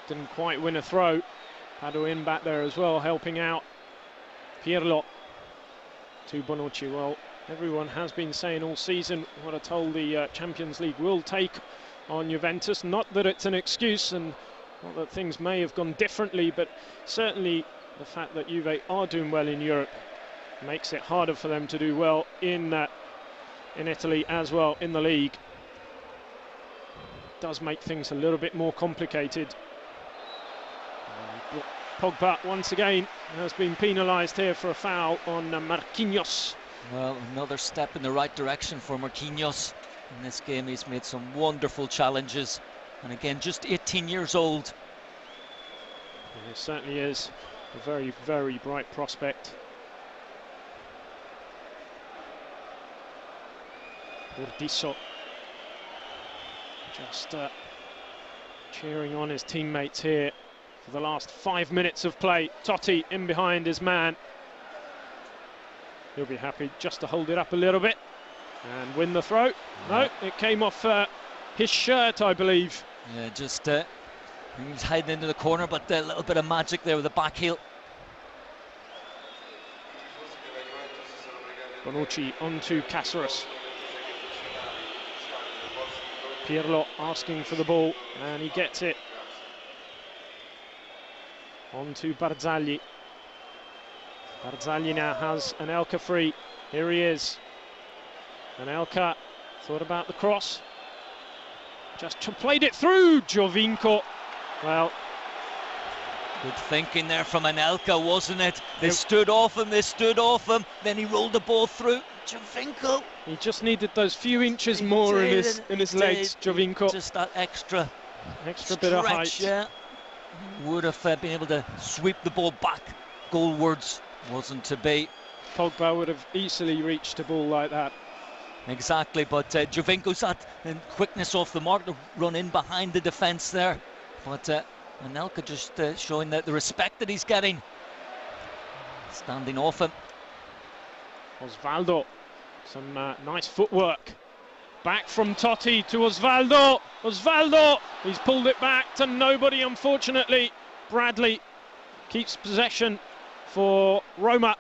didn't quite win a throw. Padoin back there as well, helping out. Pirlo to Bonucci. Well, everyone has been saying all season what a toll the Champions League will take on Juventus. Not that it's an excuse, and not that things may have gone differently, but certainly the fact that Juve are doing well in Europe makes it harder for them to do well in Italy as well, in the league. Does make things a little bit more complicated. Pogba once again has been penalised here for a foul on Marquinhos. Well, another step in the right direction for Marquinhos. In this game he's made some wonderful challenges, and again just 18 years old. He certainly is a very, very bright prospect. Burdisso just cheering on his teammates here for the last 5 minutes of play. Totti in behind his man. He'll be happy just to hold it up a little bit and win the throw. No, it came off his shirt, I believe. Yeah, just he was hiding into the corner, but a little bit of magic there with the back heel. Bonucci onto Caceres. Pirlo asking for the ball, and he gets it. On to Barzagli. Barzagli now has Anelka free. Here he is. Anelka thought about the cross. Just played it through. Giovinco. Well, good thinking there from Anelka, wasn't it? They stood off him, then he rolled the ball through. Giovinco. He just needed those few inches more in his legs, Giovinco. Just that extra bit of height. Yeah. Would have been able to sweep the ball back goalwards. Wasn't to be. Pogba would have easily reached a ball like that. Exactly, but Giovinco's had quickness off the mark to run in behind the defence there. But Anelka just showing the respect that he's getting. Standing off him. Osvaldo, some nice footwork. Back from Totti to Osvaldo. Osvaldo, he's pulled it back to nobody, unfortunately. Bradley keeps possession for Roma.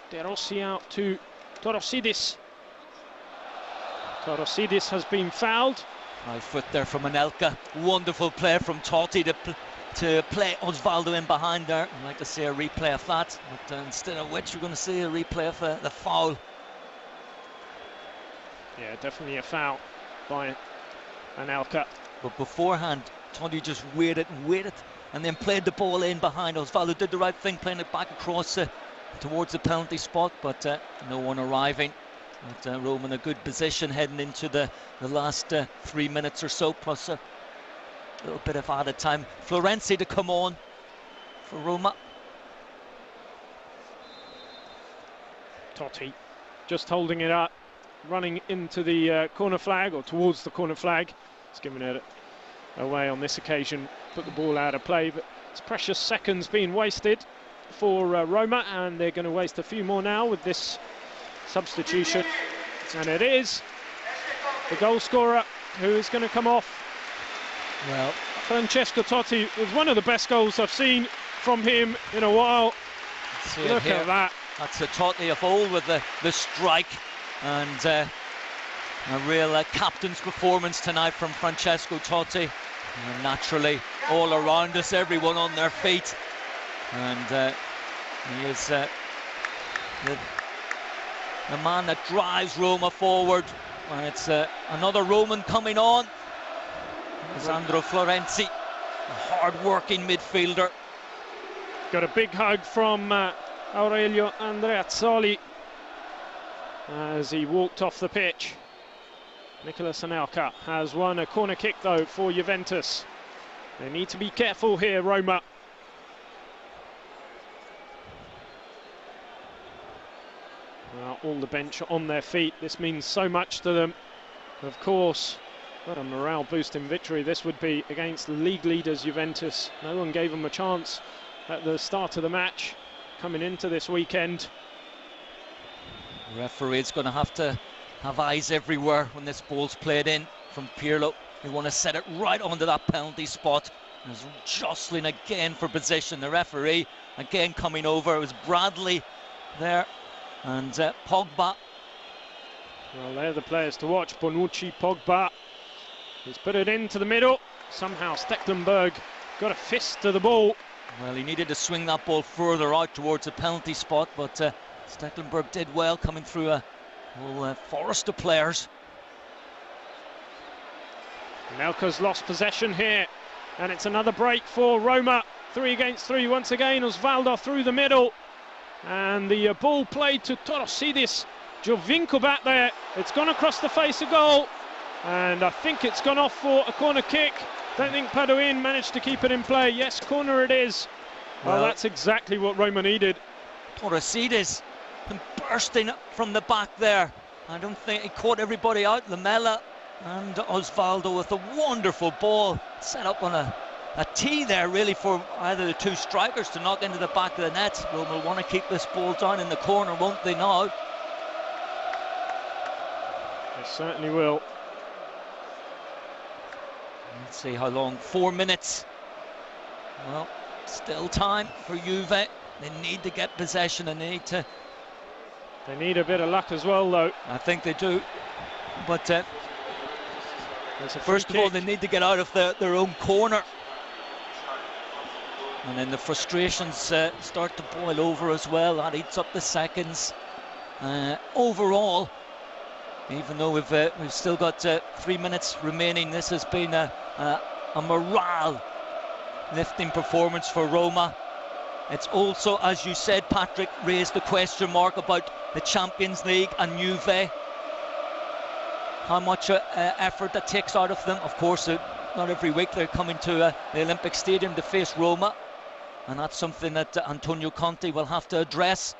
De Rossi out to Torosidis. Torosidis has been fouled. High foot there from Anelka. Wonderful play from Totti to play Osvaldo in behind there. I'd like to see a replay of that, but instead of which we're going to see a replay of the foul. Yeah, definitely a foul by Anelka. But beforehand, Totti just waited, and then played the ball in behind. Osvaldo did the right thing, playing it back across towards the penalty spot, but no one arriving. But Roma in a good position heading into the last 3 minutes or so, plus a little bit of added time. Florenzi to come on for Roma. Totti just holding it up, running into the corner flag, or towards the corner flag. He's given it away on this occasion, put the ball out of play, but it's precious seconds being wasted for Roma, and they're going to waste a few more now with this substitution. And it is the goal scorer who is going to come off. Well, Francesco Totti was one of the best goals I've seen from him in a while. Look at that. That's a Totti of old with the strike, and a real captain's performance tonight from Francesco Totti. And naturally, all around us, everyone on their feet, and he is the man that drives Roma forward. And it's another Roman coming on, Sandro Florenzi. a hard-working midfielder. Got a big hug from Aurelio Andreazzoli as he walked off the pitch. Nicolas Anelka has won a corner kick though for Juventus. They need to be careful here, Roma. Well, all the bench on their feet. This means so much to them. Of course, what a morale-boosting victory this would be against the league leaders Juventus. No one gave them a chance at the start of the match coming into this weekend. The referee's going to have eyes everywhere when this ball's played in from Pirlo. They want to set it right onto that penalty spot. There's jostling again for position. The referee again coming over. It was Bradley there and Pogba. Well, they're the players to watch. Bonucci, Pogba. He's put it into the middle. Somehow Stekelenburg got a fist to the ball. Well, he needed to swing that ball further out towards the penalty spot, but Stekelenburg did well coming through a whole forest of players. Anelka's lost possession here, and it's another break for Roma. 3 against 3 once again. Osvaldo through the middle, and the ball played to Torosidis. Giovinco back there. It's gone across the face of goal, and I think it's gone off for a corner kick. Don't think Padoin managed to keep it in play. Yes, corner it is. Well, that's exactly what Roma needed. Torosidis bursting from the back there. I don't think he caught everybody out. Lamela and Osvaldo with a wonderful ball set up on a tee there, really, for either the two strikers to knock into the back of the net. Roma will want to keep this ball down in the corner, won't they now? They certainly will. Let's see how long. 4 minutes. Well, still time for Juve. They need to get possession. They need a bit of luck as well, though. I think they do. But first of all, they need to get out of their own corner. And then the frustrations start to boil over as well. That eats up the seconds. Overall, even though we've still got 3 minutes remaining, this has been a morale-lifting performance for Roma. It's also, as you said, Patrick, raised the question mark about the Champions League and Juve. How much effort that takes out of them. Of course, not every week they're coming to the Olympic Stadium to face Roma, and that's something that Antonio Conte will have to address.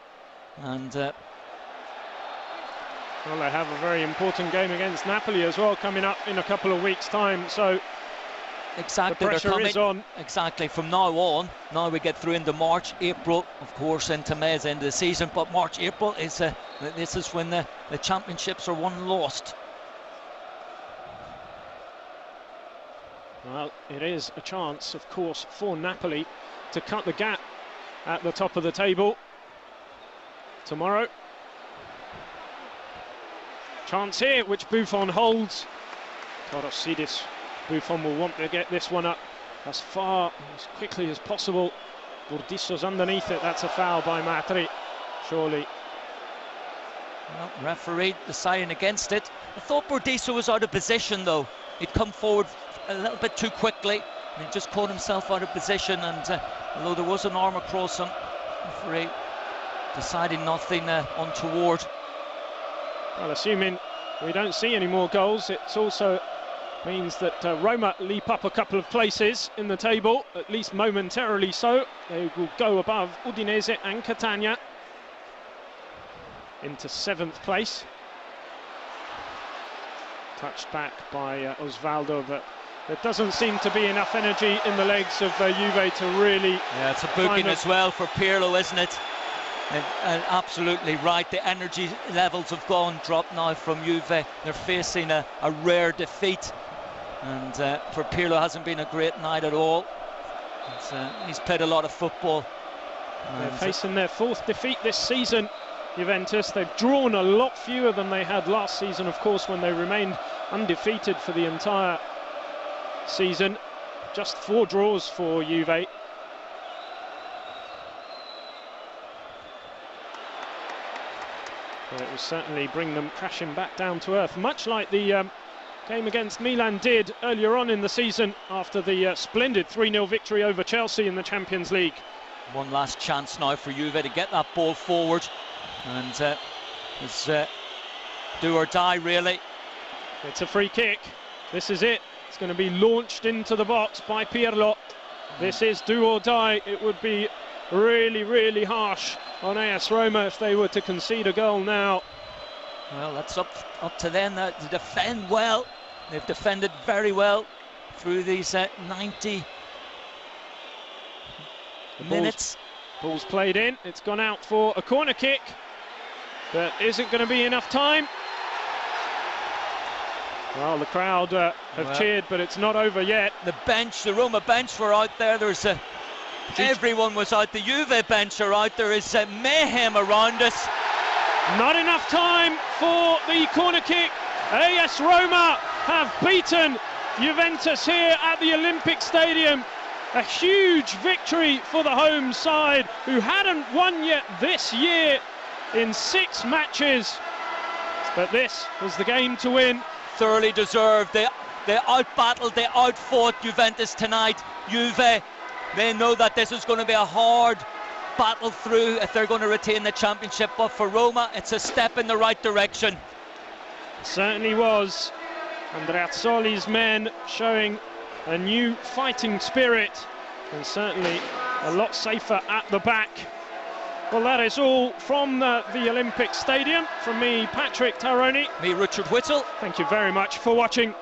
And well, they have a very important game against Napoli as well coming up in a couple of weeks' time. So exactly, the pressure is on. Exactly, from now on. Now we get through into March, April, of course, into May's end of the season. But March, April is this is when the championships are won and lost. Well, it is a chance, of course, for Napoli to cut the gap at the top of the table tomorrow. Chance here, which Buffon holds. Torosidis. Buffon will want to get this one up as far, as quickly as possible. Burdisso's underneath it. That's a foul by Matri, surely. Well, referee deciding against it. I thought Burdisso was out of position, though. He'd come forward a little bit too quickly, and he just caught himself out of position. And although there was an arm across him, referee deciding nothing untoward. Well, assuming we don't see any more goals, it also means that Roma leap up a couple of places in the table, at least momentarily so. They will go above Udinese and Catania into 7th place. Touched back by Osvaldo, but there doesn't seem to be enough energy in the legs of Juve to really... Yeah, it's a booking as well for Pirlo, isn't it? And absolutely right. The energy levels have dropped now from Juve. They're facing a rare defeat, and for Pirlo hasn't been a great night at all. He's played a lot of football. They're facing their 4th defeat this season, Juventus. They've drawn a lot fewer than they had last season, of course, when they remained undefeated for the entire season. Just 4 draws for Juve. But it will certainly bring them crashing back down to earth, much like the game against Milan did earlier on in the season after the splendid 3-0 victory over Chelsea in the Champions League. One last chance now for Juve to get that ball forward, and it's do or die really. It's a free kick. This is it. It's going to be launched into the box by Pirlo. This is do or die. It would be really, really harsh on AS Roma if they were to concede a goal now. Well, that's up to them to defend well. They've defended very well through these 90 minutes. Ball's played in. It's gone out for a corner kick, but is it going to be enough time? Well, the crowd have cheered, but it's not over yet. The bench, the Roma bench were out there. There's everyone was out. The Juve bench are out. There is mayhem around us. Not enough time for the corner kick. AS Roma have beaten Juventus here at the Olympic Stadium. A huge victory for the home side, who hadn't won yet this year in 6 matches. But this was the game to win. Thoroughly deserved. They out-battled, they out-fought Juventus tonight. Juve, they know that this is going to be a hard battle through if they're going to retain the championship, but for Roma it's a step in the right direction. Certainly was. Andreazzoli's men showing a new fighting spirit, and certainly a lot safer at the back. Well, that is all from the Olympic Stadium. From me, Patrick Taroni. Me, Richard Whittle. Thank you very much for watching.